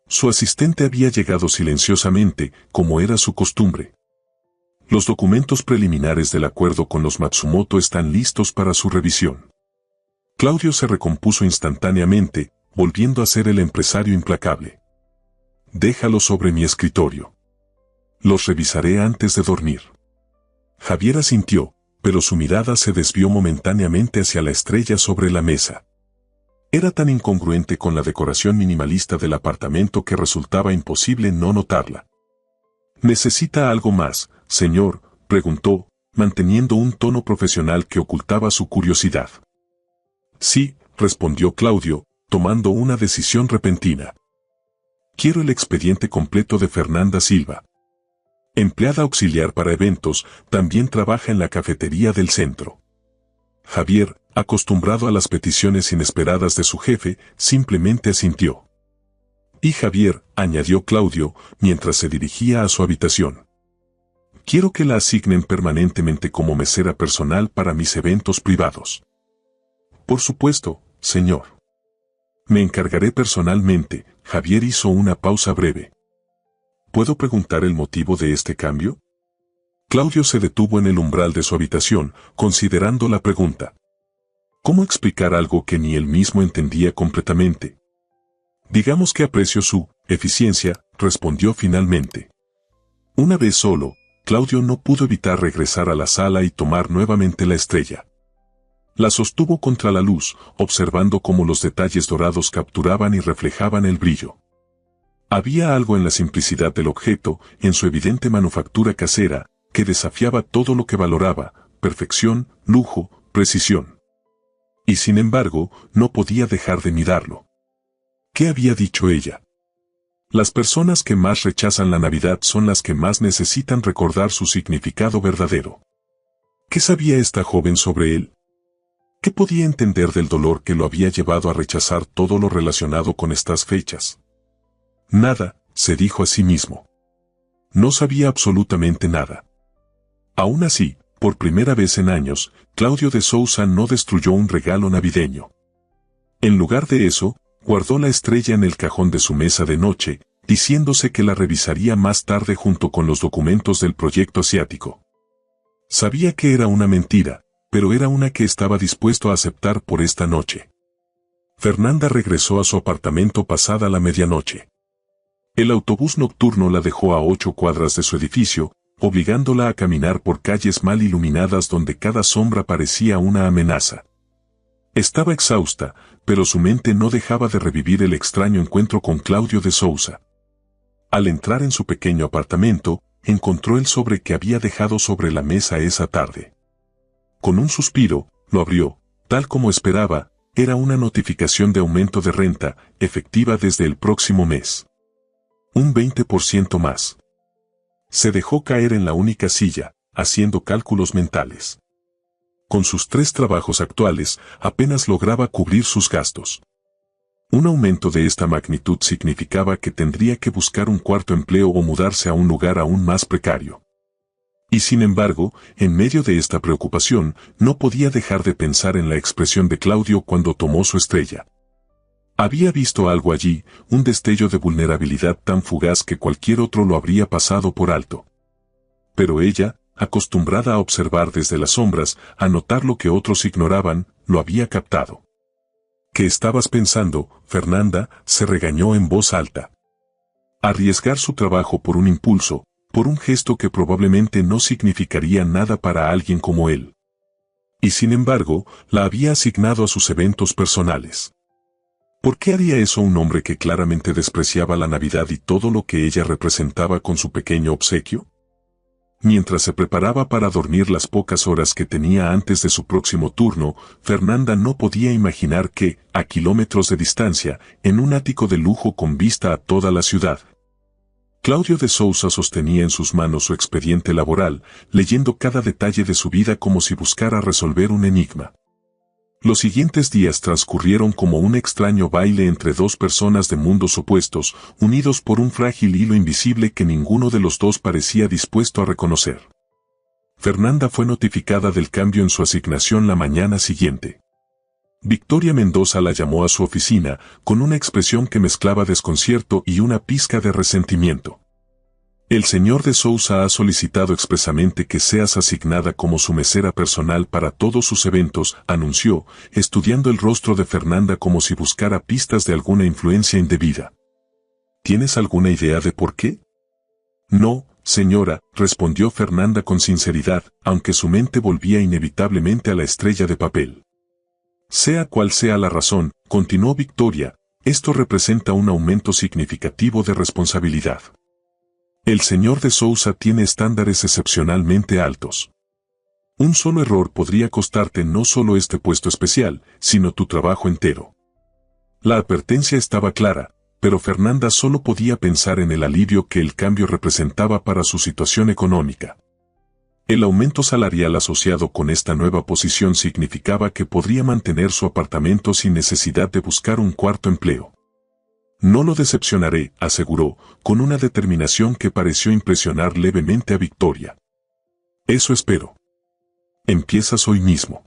Su asistente había llegado silenciosamente, como era su costumbre. Los documentos preliminares del acuerdo con los Matsumoto están listos para su revisión. Claudio se recompuso instantáneamente, volviendo a ser el empresario implacable. Déjalo sobre mi escritorio. Los revisaré antes de dormir. Javier asintió, pero su mirada se desvió momentáneamente hacia la estrella sobre la mesa. Era tan incongruente con la decoración minimalista del apartamento que resultaba imposible no notarla. ¿Necesita algo más, señor?, preguntó, manteniendo un tono profesional que ocultaba su curiosidad. Sí, respondió Claudio, tomando una decisión repentina. Quiero el expediente completo de Fernanda Silva. Empleada auxiliar para eventos, también trabaja en la cafetería del centro. Javier, acostumbrado a las peticiones inesperadas de su jefe, simplemente asintió. Y Javier, añadió Claudio, mientras se dirigía a su habitación. Quiero que la asignen permanentemente como mesera personal para mis eventos privados. Por supuesto, señor. Me encargaré personalmente. Javier hizo una pausa breve. ¿Puedo preguntar el motivo de este cambio? Claudio se detuvo en el umbral de su habitación, considerando la pregunta. ¿Cómo explicar algo que ni él mismo entendía completamente? Digamos que aprecio su eficiencia, respondió finalmente. Una vez solo, Claudio no pudo evitar regresar a la sala y tomar nuevamente la estrella. La sostuvo contra la luz, observando cómo los detalles dorados capturaban y reflejaban el brillo. Había algo en la simplicidad del objeto, en su evidente manufactura casera, que desafiaba todo lo que valoraba: perfección, lujo, precisión. Y sin embargo, no podía dejar de mirarlo. ¿Qué había dicho ella? Las personas que más rechazan la Navidad son las que más necesitan recordar su significado verdadero. ¿Qué sabía esta joven sobre él? ¿Qué podía entender del dolor que lo había llevado a rechazar todo lo relacionado con estas fechas? Nada, se dijo a sí mismo. No sabía absolutamente nada. Aún así, por primera vez en años, Claudio de Sousa no destruyó un regalo navideño. En lugar de eso, guardó la estrella en el cajón de su mesa de noche, diciéndose que la revisaría más tarde junto con los documentos del proyecto asiático. Sabía que era una mentira, pero era una que estaba dispuesto a aceptar por esta noche. Fernanda regresó a su apartamento pasada la medianoche. El autobús nocturno la dejó a 8 cuadras de su edificio, obligándola a caminar por calles mal iluminadas donde cada sombra parecía una amenaza. Estaba exhausta, pero su mente no dejaba de revivir el extraño encuentro con Claudio de Sousa. Al entrar en su pequeño apartamento, encontró el sobre que había dejado sobre la mesa esa tarde. Con un suspiro, lo abrió. Tal como esperaba, era una notificación de aumento de renta, efectiva desde el próximo mes. Un 20% más. Se dejó caer en la única silla, haciendo cálculos mentales. Con sus 3 trabajos actuales, apenas lograba cubrir sus gastos. Un aumento de esta magnitud significaba que tendría que buscar un cuarto empleo o mudarse a un lugar aún más precario. Y sin embargo, en medio de esta preocupación, no podía dejar de pensar en la expresión de Claudio cuando tomó su estrella. Había visto algo allí, un destello de vulnerabilidad tan fugaz que cualquier otro lo habría pasado por alto. Pero ella, acostumbrada a observar desde las sombras, a notar lo que otros ignoraban, lo había captado. ¿Qué estabas pensando, Fernanda?, se regañó en voz alta. Arriesgar su trabajo por un impulso, por un gesto que probablemente no significaría nada para alguien como él. Y sin embargo, la había asignado a sus eventos personales. ¿Por qué haría eso un hombre que claramente despreciaba la Navidad y todo lo que ella representaba con su pequeño obsequio? Mientras se preparaba para dormir las pocas horas que tenía antes de su próximo turno, Fernanda no podía imaginar que, a kilómetros de distancia, en un ático de lujo con vista a toda la ciudad, Claudio de Sousa sostenía en sus manos su expediente laboral, leyendo cada detalle de su vida como si buscara resolver un enigma. Los siguientes días transcurrieron como un extraño baile entre 2 personas de mundos opuestos, unidos por un frágil hilo invisible que ninguno de los dos parecía dispuesto a reconocer. Fernanda fue notificada del cambio en su asignación la mañana siguiente. Victoria Mendoza la llamó a su oficina, con una expresión que mezclaba desconcierto y una pizca de resentimiento. El señor de Sousa ha solicitado expresamente que seas asignada como su mesera personal para todos sus eventos, anunció, estudiando el rostro de Fernanda como si buscara pistas de alguna influencia indebida. ¿Tienes alguna idea de por qué? No, señora, respondió Fernanda con sinceridad, aunque su mente volvía inevitablemente a la estrella de papel. Sea cual sea la razón, continuó Victoria, esto representa un aumento significativo de responsabilidad. El señor de Sousa tiene estándares excepcionalmente altos. Un solo error podría costarte no solo este puesto especial, sino tu trabajo entero. La advertencia estaba clara, pero Fernanda solo podía pensar en el alivio que el cambio representaba para su situación económica. El aumento salarial asociado con esta nueva posición significaba que podría mantener su apartamento sin necesidad de buscar un cuarto empleo. No lo decepcionaré, aseguró, con una determinación que pareció impresionar levemente a Victoria. Eso espero. Empiezas hoy mismo.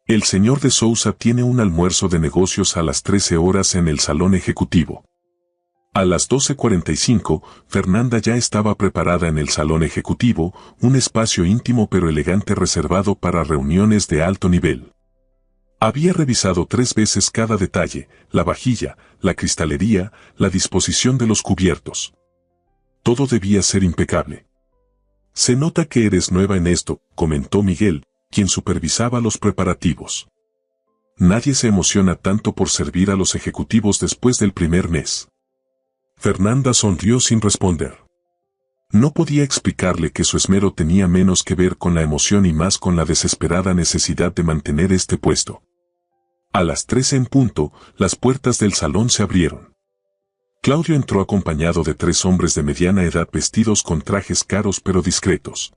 El señor de Sousa tiene un almuerzo de negocios a las 13 horas en el salón ejecutivo. A las 12:45, Fernanda ya estaba preparada en el salón ejecutivo, un espacio íntimo pero elegante reservado para reuniones de alto nivel. Había revisado 3 veces cada detalle, la vajilla, la cristalería, la disposición de los cubiertos. Todo debía ser impecable. Se nota que eres nueva en esto, comentó Miguel, quien supervisaba los preparativos. Nadie se emociona tanto por servir a los ejecutivos después del primer mes. Fernanda sonrió sin responder. No podía explicarle que su esmero tenía menos que ver con la emoción y más con la desesperada necesidad de mantener este puesto. A las 13 en punto, las puertas del salón se abrieron. Claudio entró acompañado de 3 hombres de mediana edad vestidos con trajes caros pero discretos.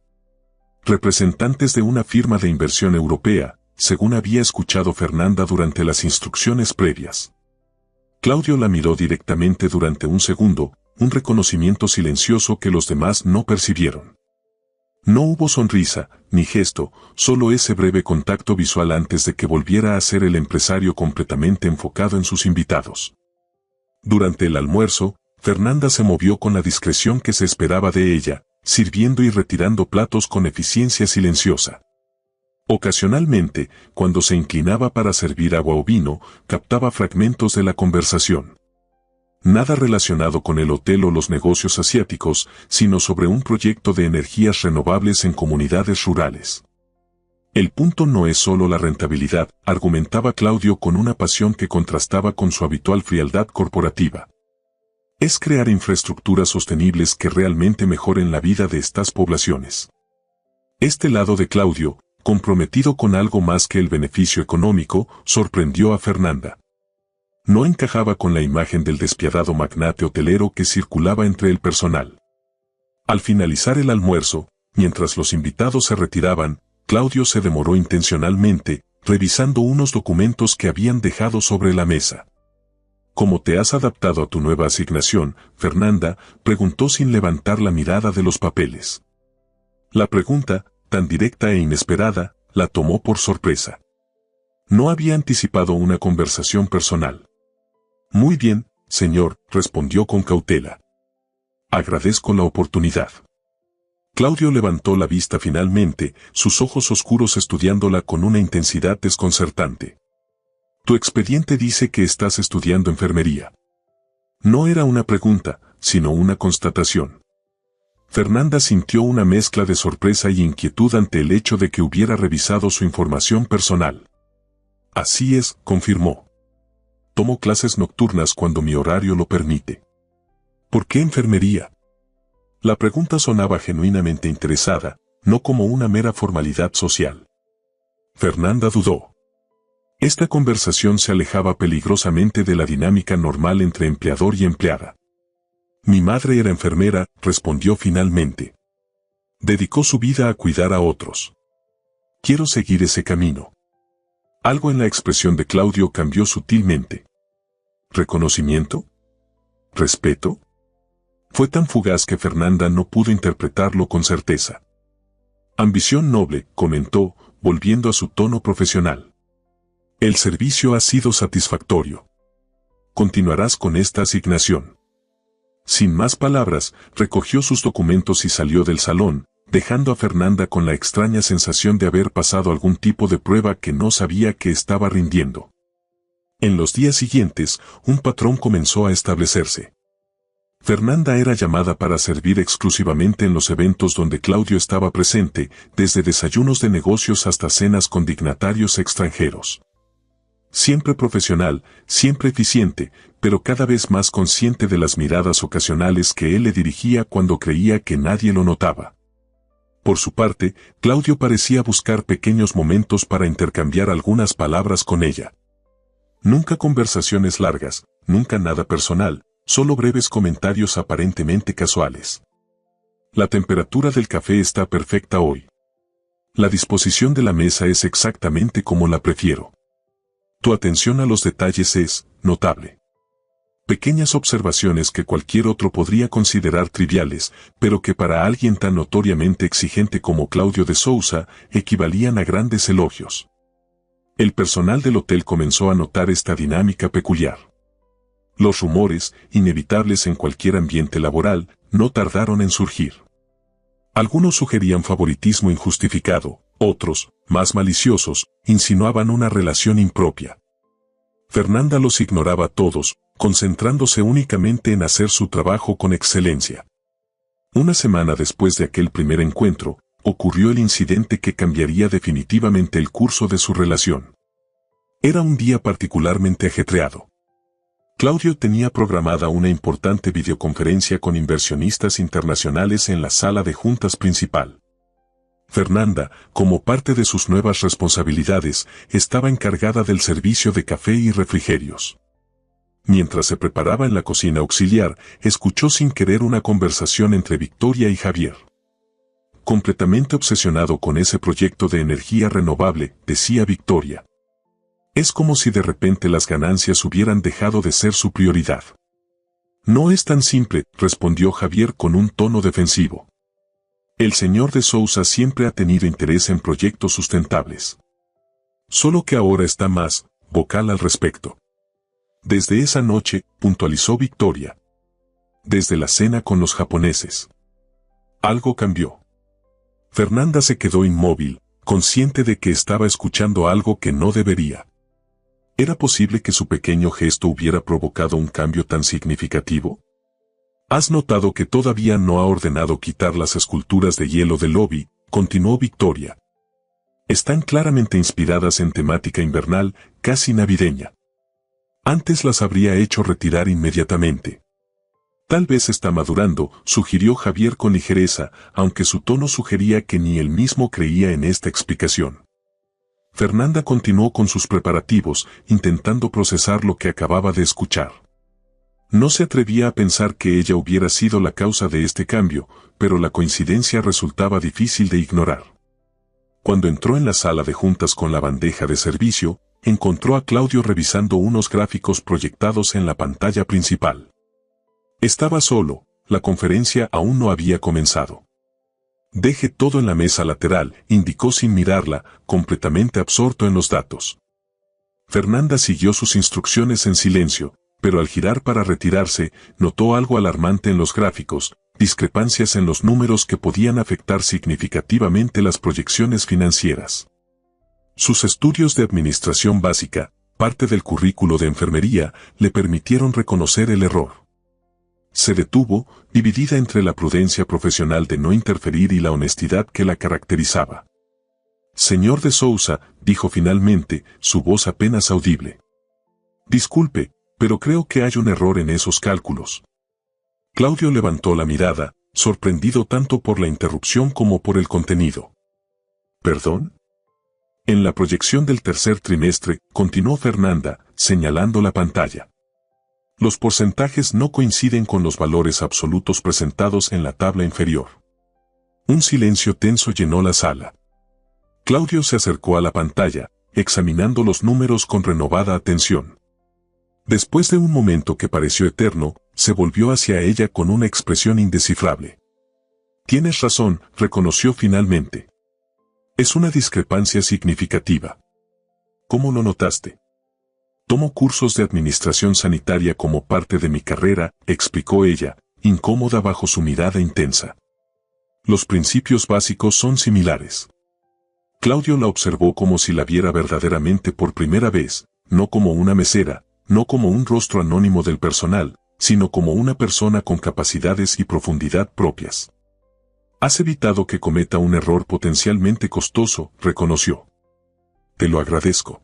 Representantes de una firma de inversión europea, según había escuchado Fernanda durante las instrucciones previas. Claudio la miró directamente durante un segundo, un reconocimiento silencioso que los demás no percibieron. No hubo sonrisa, ni gesto, solo ese breve contacto visual antes de que volviera a ser el empresario completamente enfocado en sus invitados. Durante el almuerzo, Fernanda se movió con la discreción que se esperaba de ella, sirviendo y retirando platos con eficiencia silenciosa. Ocasionalmente, cuando se inclinaba para servir agua o vino, captaba fragmentos de la conversación. Nada relacionado con el hotel o los negocios asiáticos, sino sobre un proyecto de energías renovables en comunidades rurales. El punto no es solo la rentabilidad, argumentaba Claudio con una pasión que contrastaba con su habitual frialdad corporativa. Es crear infraestructuras sostenibles que realmente mejoren la vida de estas poblaciones. Este lado de Claudio, comprometido con algo más que el beneficio económico, sorprendió a Fernanda. No encajaba con la imagen del despiadado magnate hotelero que circulaba entre el personal. Al finalizar el almuerzo, mientras los invitados se retiraban, Claudio se demoró intencionalmente, revisando unos documentos que habían dejado sobre la mesa. ¿Cómo te has adaptado a tu nueva asignación, Fernanda?, preguntó sin levantar la mirada de los papeles. La pregunta, tan directa e inesperada, la tomó por sorpresa. No había anticipado una conversación personal. Muy bien, señor, respondió con cautela. Agradezco la oportunidad. Claudio levantó la vista finalmente, sus ojos oscuros estudiándola con una intensidad desconcertante. Tu expediente dice que estás estudiando enfermería. No era una pregunta, sino una constatación. Fernanda sintió una mezcla de sorpresa y inquietud ante el hecho de que hubiera revisado su información personal. Así es, confirmó. Tomo clases nocturnas cuando mi horario lo permite. ¿Por qué enfermería? La pregunta sonaba genuinamente interesada, no como una mera formalidad social. Fernanda dudó. Esta conversación se alejaba peligrosamente de la dinámica normal entre empleador y empleada. Mi madre era enfermera, respondió finalmente. Dedicó su vida a cuidar a otros. Quiero seguir ese camino. Algo en la expresión de Claudio cambió sutilmente. ¿Reconocimiento? ¿Respeto? Fue tan fugaz que Fernanda no pudo interpretarlo con certeza. Ambición noble, comentó, volviendo a su tono profesional. El servicio ha sido satisfactorio. Continuarás con esta asignación. Sin más palabras, recogió sus documentos y salió del salón, dejando a Fernanda con la extraña sensación de haber pasado algún tipo de prueba que no sabía que estaba rindiendo. En los días siguientes, un patrón comenzó a establecerse. Fernanda era llamada para servir exclusivamente en los eventos donde Claudio estaba presente, desde desayunos de negocios hasta cenas con dignatarios extranjeros. Siempre profesional, siempre eficiente, pero cada vez más consciente de las miradas ocasionales que él le dirigía cuando creía que nadie lo notaba. Por su parte, Claudio parecía buscar pequeños momentos para intercambiar algunas palabras con ella. Nunca conversaciones largas, nunca nada personal, solo breves comentarios aparentemente casuales. La temperatura del café está perfecta hoy. La disposición de la mesa es exactamente como la prefiero. Tu atención a los detalles es notable. Pequeñas observaciones que cualquier otro podría considerar triviales, pero que para alguien tan notoriamente exigente como Cláudio de Sousa, equivalían a grandes elogios. El personal del hotel comenzó a notar esta dinámica peculiar. Los rumores, inevitables en cualquier ambiente laboral, no tardaron en surgir. Algunos sugerían favoritismo injustificado, otros, más maliciosos, insinuaban una relación impropia. Fernanda los ignoraba todos, concentrándose únicamente en hacer su trabajo con excelencia. Una semana después de aquel primer encuentro, ocurrió el incidente que cambiaría definitivamente el curso de su relación. Era un día particularmente ajetreado. Cláudio tenía programada una importante videoconferencia con inversionistas internacionales en la sala de juntas principal. Fernanda, como parte de sus nuevas responsabilidades, estaba encargada del servicio de café y refrigerios. Mientras se preparaba en la cocina auxiliar, escuchó sin querer una conversación entre Victoria y Javier. Completamente obsesionado con ese proyecto de energía renovable, decía Victoria. Es como si de repente las ganancias hubieran dejado de ser su prioridad. No es tan simple, respondió Javier con un tono defensivo. El señor de Sousa siempre ha tenido interés en proyectos sustentables. Solo que ahora está más vocal al respecto. Desde esa noche, puntualizó Victoria. Desde la cena con los japoneses. Algo cambió. Fernanda se quedó inmóvil, consciente de que estaba escuchando algo que no debería. ¿Era posible que su pequeño gesto hubiera provocado un cambio tan significativo? ¿Has notado que todavía no ha ordenado quitar las esculturas de hielo del lobby?, continuó Victoria. Están claramente inspiradas en temática invernal, casi navideña. Antes las habría hecho retirar inmediatamente. Tal vez está madurando, sugirió Javier con ligereza, aunque su tono sugería que ni él mismo creía en esta explicación. Fernanda continuó con sus preparativos, intentando procesar lo que acababa de escuchar. No se atrevía a pensar que ella hubiera sido la causa de este cambio, pero la coincidencia resultaba difícil de ignorar. Cuando entró en la sala de juntas con la bandeja de servicio, encontró a Cláudio revisando unos gráficos proyectados en la pantalla principal. Estaba solo, la conferencia aún no había comenzado. Deje todo en la mesa lateral, indicó sin mirarla, completamente absorto en los datos. Fernanda siguió sus instrucciones en silencio, pero al girar para retirarse, notó algo alarmante en los gráficos, discrepancias en los números que podían afectar significativamente las proyecciones financieras. Sus estudios de administración básica, parte del currículo de enfermería, le permitieron reconocer el error. Se detuvo, dividida entre la prudencia profesional de no interferir y la honestidad que la caracterizaba. Señor de Sousa, dijo finalmente, su voz apenas audible. Disculpe, pero creo que hay un error en esos cálculos. Cláudio levantó la mirada, sorprendido tanto por la interrupción como por el contenido. ¿Perdón? En la proyección del tercer trimestre, continuó Fernanda, señalando la pantalla. Los porcentajes no coinciden con los valores absolutos presentados en la tabla inferior. Un silencio tenso llenó la sala. Cláudio se acercó a la pantalla, examinando los números con renovada atención. Después de un momento que pareció eterno, se volvió hacia ella con una expresión indescifrable. Tienes razón, reconoció finalmente. Es una discrepancia significativa. ¿Cómo lo notaste? Tomo cursos de administración sanitaria como parte de mi carrera, explicó ella, incómoda bajo su mirada intensa. Los principios básicos son similares. Cláudio la observó como si la viera verdaderamente por primera vez, no como una mesera, no como un rostro anónimo del personal, sino como una persona con capacidades y profundidad propias. Has evitado que cometa un error potencialmente costoso, reconoció. Te lo agradezco.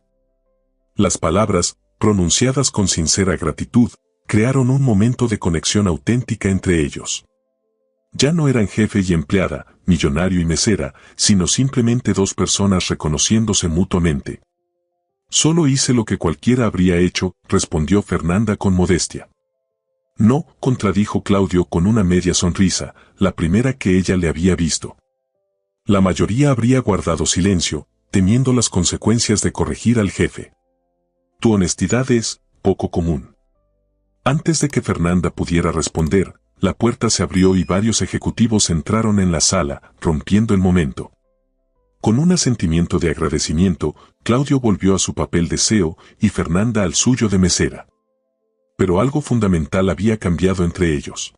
Las palabras, pronunciadas con sincera gratitud, crearon un momento de conexión auténtica entre ellos. Ya no eran jefe y empleada, millonario y mesera, sino simplemente dos personas reconociéndose mutuamente. Solo hice lo que cualquiera habría hecho, respondió Fernanda con modestia. No, contradijo Claudio con una media sonrisa, la primera que ella le había visto. La mayoría habría guardado silencio, temiendo las consecuencias de corregir al jefe. Tu honestidad es poco común. Antes de que Fernanda pudiera responder, la puerta se abrió y varios ejecutivos entraron en la sala, rompiendo el momento. Con un asentimiento de agradecimiento, Claudio volvió a su papel de CEO y Fernanda al suyo de mesera. Pero algo fundamental había cambiado entre ellos.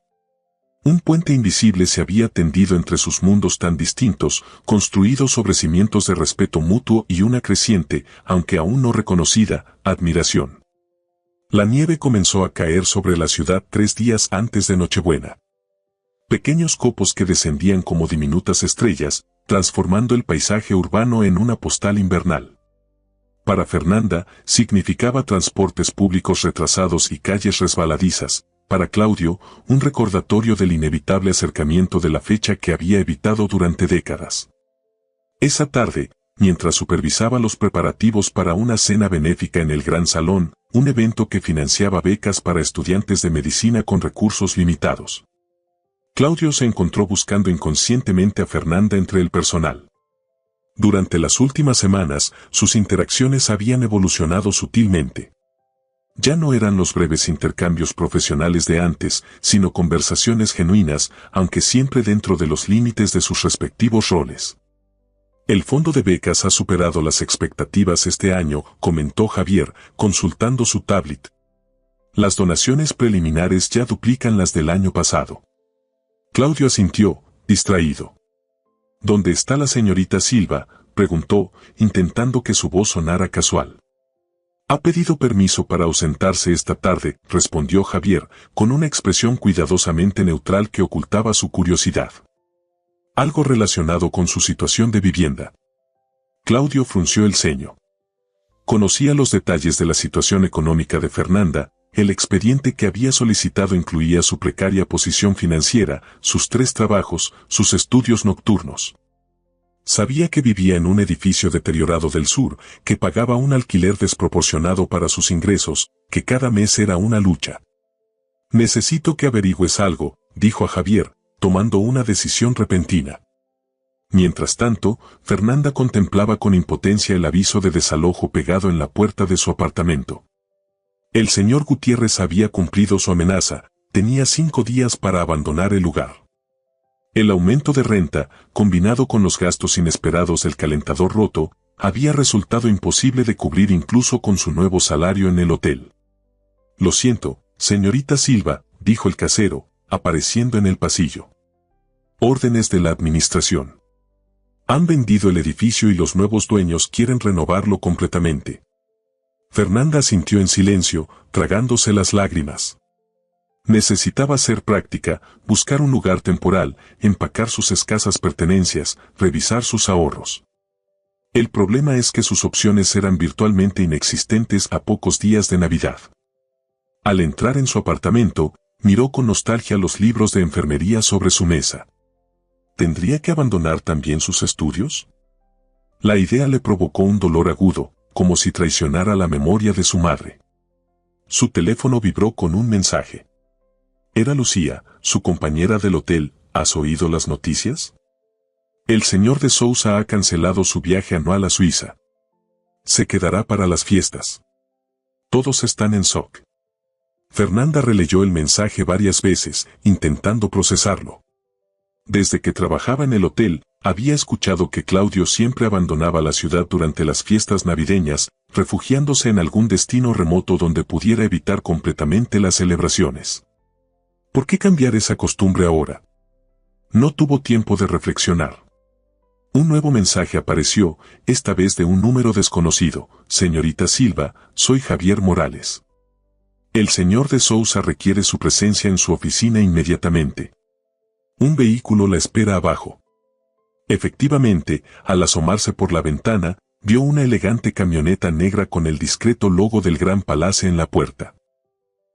Un puente invisible se había tendido entre sus mundos tan distintos, construido sobre cimientos de respeto mutuo y una creciente, aunque aún no reconocida, admiración. La nieve comenzó a caer sobre la ciudad 3 días antes de Nochebuena. Pequeños copos que descendían como diminutas estrellas, transformando el paisaje urbano en una postal invernal. Para Fernanda, significaba transportes públicos retrasados y calles resbaladizas. Para Claudio, un recordatorio del inevitable acercamiento de la fecha que había evitado durante décadas. Esa tarde, mientras supervisaba los preparativos para una cena benéfica en el Gran Salón, un evento que financiaba becas para estudiantes de medicina con recursos limitados. Claudio se encontró buscando inconscientemente a Fernanda entre el personal. Durante las últimas semanas, sus interacciones habían evolucionado sutilmente. Ya no eran los breves intercambios profesionales de antes, sino conversaciones genuinas, aunque siempre dentro de los límites de sus respectivos roles. El fondo de becas ha superado las expectativas este año, comentó Javier, consultando su tablet. Las donaciones preliminares ya duplican las del año pasado. Claudio asintió, distraído. ¿Dónde está la señorita Silva?, preguntó, intentando que su voz sonara casual. Ha pedido permiso para ausentarse esta tarde, respondió Javier, con una expresión cuidadosamente neutral que ocultaba su curiosidad. Algo relacionado con su situación de vivienda. Claudio frunció el ceño. Conocía los detalles de la situación económica de Fernanda. El expediente que había solicitado incluía su precaria posición financiera, sus 3 trabajos, sus estudios nocturnos. Sabía que vivía en un edificio deteriorado del sur, que pagaba un alquiler desproporcionado para sus ingresos, que cada mes era una lucha. Necesito que averigües algo, dijo a Javier, tomando una decisión repentina. Mientras tanto, Fernanda contemplaba con impotencia el aviso de desalojo pegado en la puerta de su apartamento. El señor Gutiérrez había cumplido su amenaza, tenía 5 días para abandonar el lugar. El aumento de renta, combinado con los gastos inesperados del calentador roto, había resultado imposible de cubrir incluso con su nuevo salario en el hotel. Lo siento, señorita Silva, dijo el casero, apareciendo en el pasillo. Órdenes de la administración. Han vendido el edificio y los nuevos dueños quieren renovarlo completamente. Fernanda asintió en silencio, tragándose las lágrimas. Necesitaba ser práctica, buscar un lugar temporal, empacar sus escasas pertenencias, revisar sus ahorros. El problema es que sus opciones eran virtualmente inexistentes a pocos días de Navidad. Al entrar en su apartamento, miró con nostalgia los libros de enfermería sobre su mesa. ¿Tendría que abandonar también sus estudios? La idea le provocó un dolor agudo, como si traicionara la memoria de su madre. Su teléfono vibró con un mensaje. Era Lucía, su compañera del hotel. ¿Has oído las noticias? El señor de Sousa ha cancelado su viaje anual a Suiza. Se quedará para las fiestas. Todos están en shock. Fernanda releyó el mensaje varias veces, intentando procesarlo. Desde que trabajaba en el hotel, había escuchado que Claudio siempre abandonaba la ciudad durante las fiestas navideñas, refugiándose en algún destino remoto donde pudiera evitar completamente las celebraciones. ¿Por qué cambiar esa costumbre ahora? No tuvo tiempo de reflexionar. Un nuevo mensaje apareció, esta vez de un número desconocido. Señorita Silva, soy Javier Morales. El señor de Sousa requiere su presencia en su oficina inmediatamente. Un vehículo la espera abajo. Efectivamente, al asomarse por la ventana, vio una elegante camioneta negra con el discreto logo del Gran Palace en la puerta.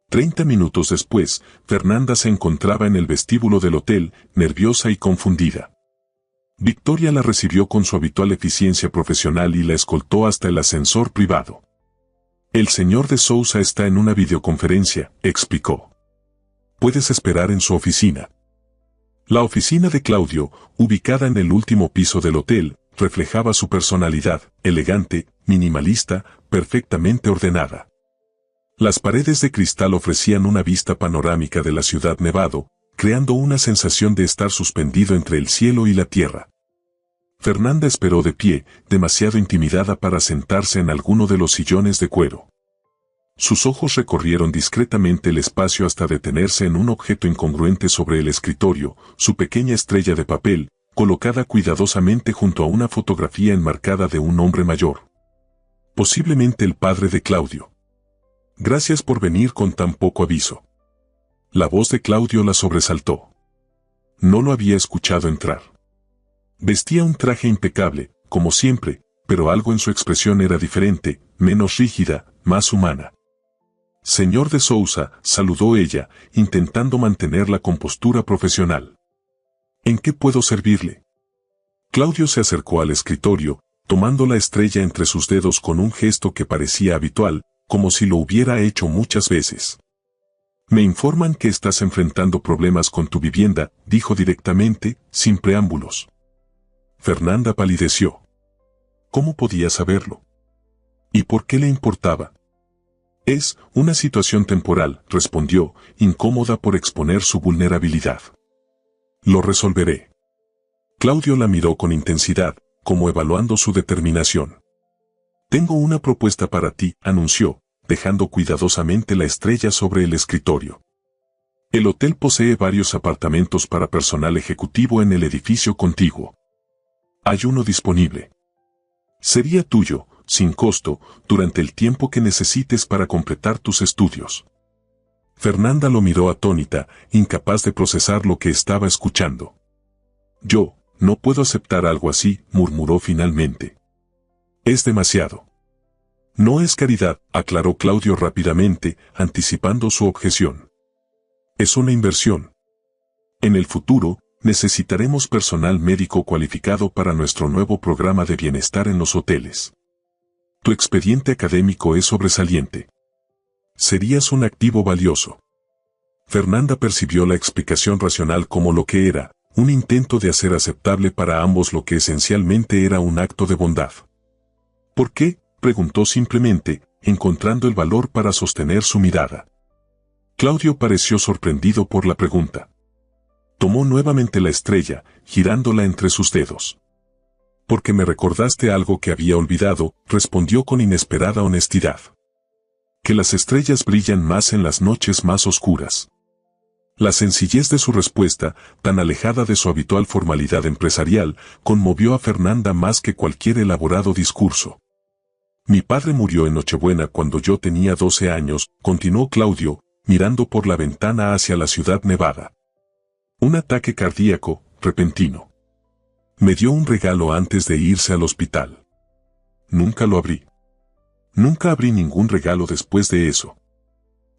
30 minutos después, Fernanda se encontraba en el vestíbulo del hotel, nerviosa y confundida. Victoria la recibió con su habitual eficiencia profesional y la escoltó hasta el ascensor privado. El señor de Sousa está en una videoconferencia, explicó. Puedes esperar en su oficina. La oficina de Claudio, ubicada en el último piso del hotel, reflejaba su personalidad, elegante, minimalista, perfectamente ordenada. Las paredes de cristal ofrecían una vista panorámica de la ciudad Nevado, creando una sensación de estar suspendido entre el cielo y la tierra. Fernanda esperó de pie, demasiado intimidada para sentarse en alguno de los sillones de cuero. Sus ojos recorrieron discretamente el espacio hasta detenerse en un objeto incongruente sobre el escritorio, su pequeña estrella de papel, colocada cuidadosamente junto a una fotografía enmarcada de un hombre mayor. Posiblemente el padre de Claudio. Gracias por venir con tan poco aviso. La voz de Claudio la sobresaltó. No lo había escuchado entrar. Vestía un traje impecable, como siempre, pero algo en su expresión era diferente, menos rígida, más humana. Señor de Sousa, saludó ella, intentando mantener la compostura profesional. ¿En qué puedo servirle? Claudio se acercó al escritorio, tomando la estrella entre sus dedos con un gesto que parecía habitual, como si lo hubiera hecho muchas veces. Me informan que estás enfrentando problemas con tu vivienda, dijo directamente, sin preámbulos. Fernanda palideció. ¿Cómo podía saberlo? ¿Y por qué le importaba? Es una situación temporal, respondió, incómoda por exponer su vulnerabilidad. Lo resolveré. Claudio la miró con intensidad, como evaluando su determinación. Tengo una propuesta para ti, anunció, dejando cuidadosamente la estrella sobre el escritorio. El hotel posee varios apartamentos para personal ejecutivo en el edificio contiguo. Hay uno disponible. Sería tuyo, sin costo, durante el tiempo que necesites para completar tus estudios. Fernanda lo miró atónita, incapaz de procesar lo que estaba escuchando. Yo, no puedo aceptar algo así, murmuró finalmente. Es demasiado. No es caridad, aclaró Claudio rápidamente, anticipando su objeción. Es una inversión. En el futuro, necesitaremos personal médico cualificado para nuestro nuevo programa de bienestar en los hoteles. Tu expediente académico es sobresaliente. Serías un activo valioso. Fernanda percibió la explicación racional como lo que era, un intento de hacer aceptable para ambos lo que esencialmente era un acto de bondad. ¿Por qué?, preguntó simplemente, encontrando el valor para sostener su mirada. Claudio pareció sorprendido por la pregunta. Tomó nuevamente la estrella, girándola entre sus dedos. Porque me recordaste algo que había olvidado, respondió con inesperada honestidad. Que las estrellas brillan más en las noches más oscuras. La sencillez de su respuesta, tan alejada de su habitual formalidad empresarial, conmovió a Fernanda más que cualquier elaborado discurso. Mi padre murió en Nochebuena cuando yo tenía 12 años, continuó Claudio, mirando por la ventana hacia la ciudad nevada. Un ataque cardíaco, repentino. Me dio un regalo antes de irse al hospital. Nunca lo abrí. Nunca abrí ningún regalo después de eso.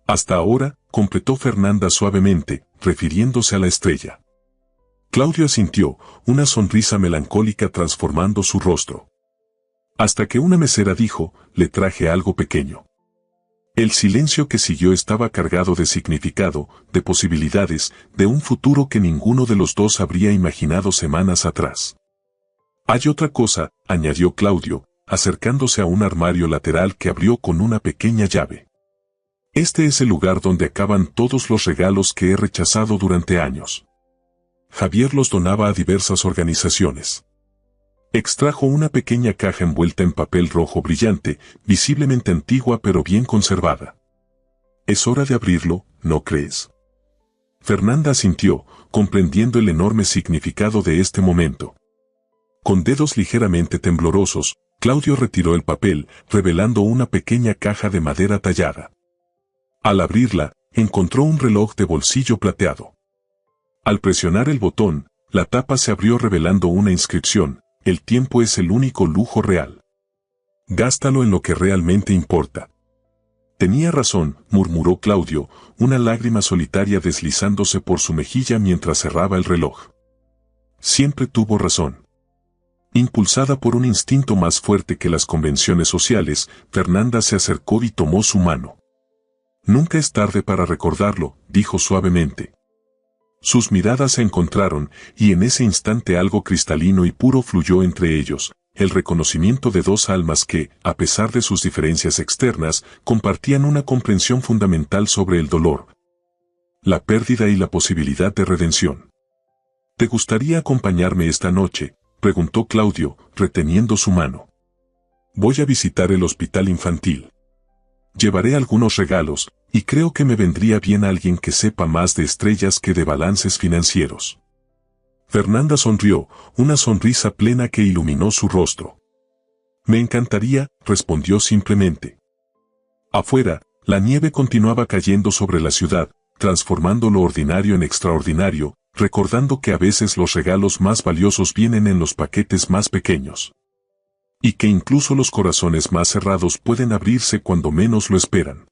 Hasta ahora, completó Fernanda suavemente, refiriéndose a la estrella. Claudio asintió, una sonrisa melancólica transformando su rostro. Hasta que una mesera dijo, le traje algo pequeño. El silencio que siguió estaba cargado de significado, de posibilidades, de un futuro que ninguno de los dos habría imaginado semanas atrás. Hay otra cosa, añadió Claudio, acercándose a un armario lateral que abrió con una pequeña llave. Este es el lugar donde acaban todos los regalos que he rechazado durante años. Javier los donaba a diversas organizaciones. Extrajo una pequeña caja envuelta en papel rojo brillante, visiblemente antigua pero bien conservada. Es hora de abrirlo, ¿no crees? Fernanda asintió, comprendiendo el enorme significado de este momento. Con dedos ligeramente temblorosos, Claudio retiró el papel, revelando una pequeña caja de madera tallada. Al abrirla, encontró un reloj de bolsillo plateado. Al presionar el botón, la tapa se abrió revelando una inscripción: el tiempo es el único lujo real. Gástalo en lo que realmente importa. Tenía razón, murmuró Claudio, una lágrima solitaria deslizándose por su mejilla mientras cerraba el reloj. Siempre tuvo razón. Impulsada por un instinto más fuerte que las convenciones sociales, Fernanda se acercó y tomó su mano. Nunca es tarde para recordarlo, dijo suavemente. Sus miradas se encontraron, y en ese instante algo cristalino y puro fluyó entre ellos, el reconocimiento de dos almas que, a pesar de sus diferencias externas, compartían una comprensión fundamental sobre el dolor, la pérdida y la posibilidad de redención. ¿Te gustaría acompañarme esta noche?, preguntó Claudio, reteniendo su mano. Voy a visitar el hospital infantil. Llevaré algunos regalos, y creo que me vendría bien alguien que sepa más de estrellas que de balances financieros. Fernanda sonrió, una sonrisa plena que iluminó su rostro. Me encantaría, respondió simplemente. Afuera, la nieve continuaba cayendo sobre la ciudad, transformando lo ordinario en extraordinario, recordando que a veces los regalos más valiosos vienen en los paquetes más pequeños. Y que incluso los corazones más cerrados pueden abrirse cuando menos lo esperan.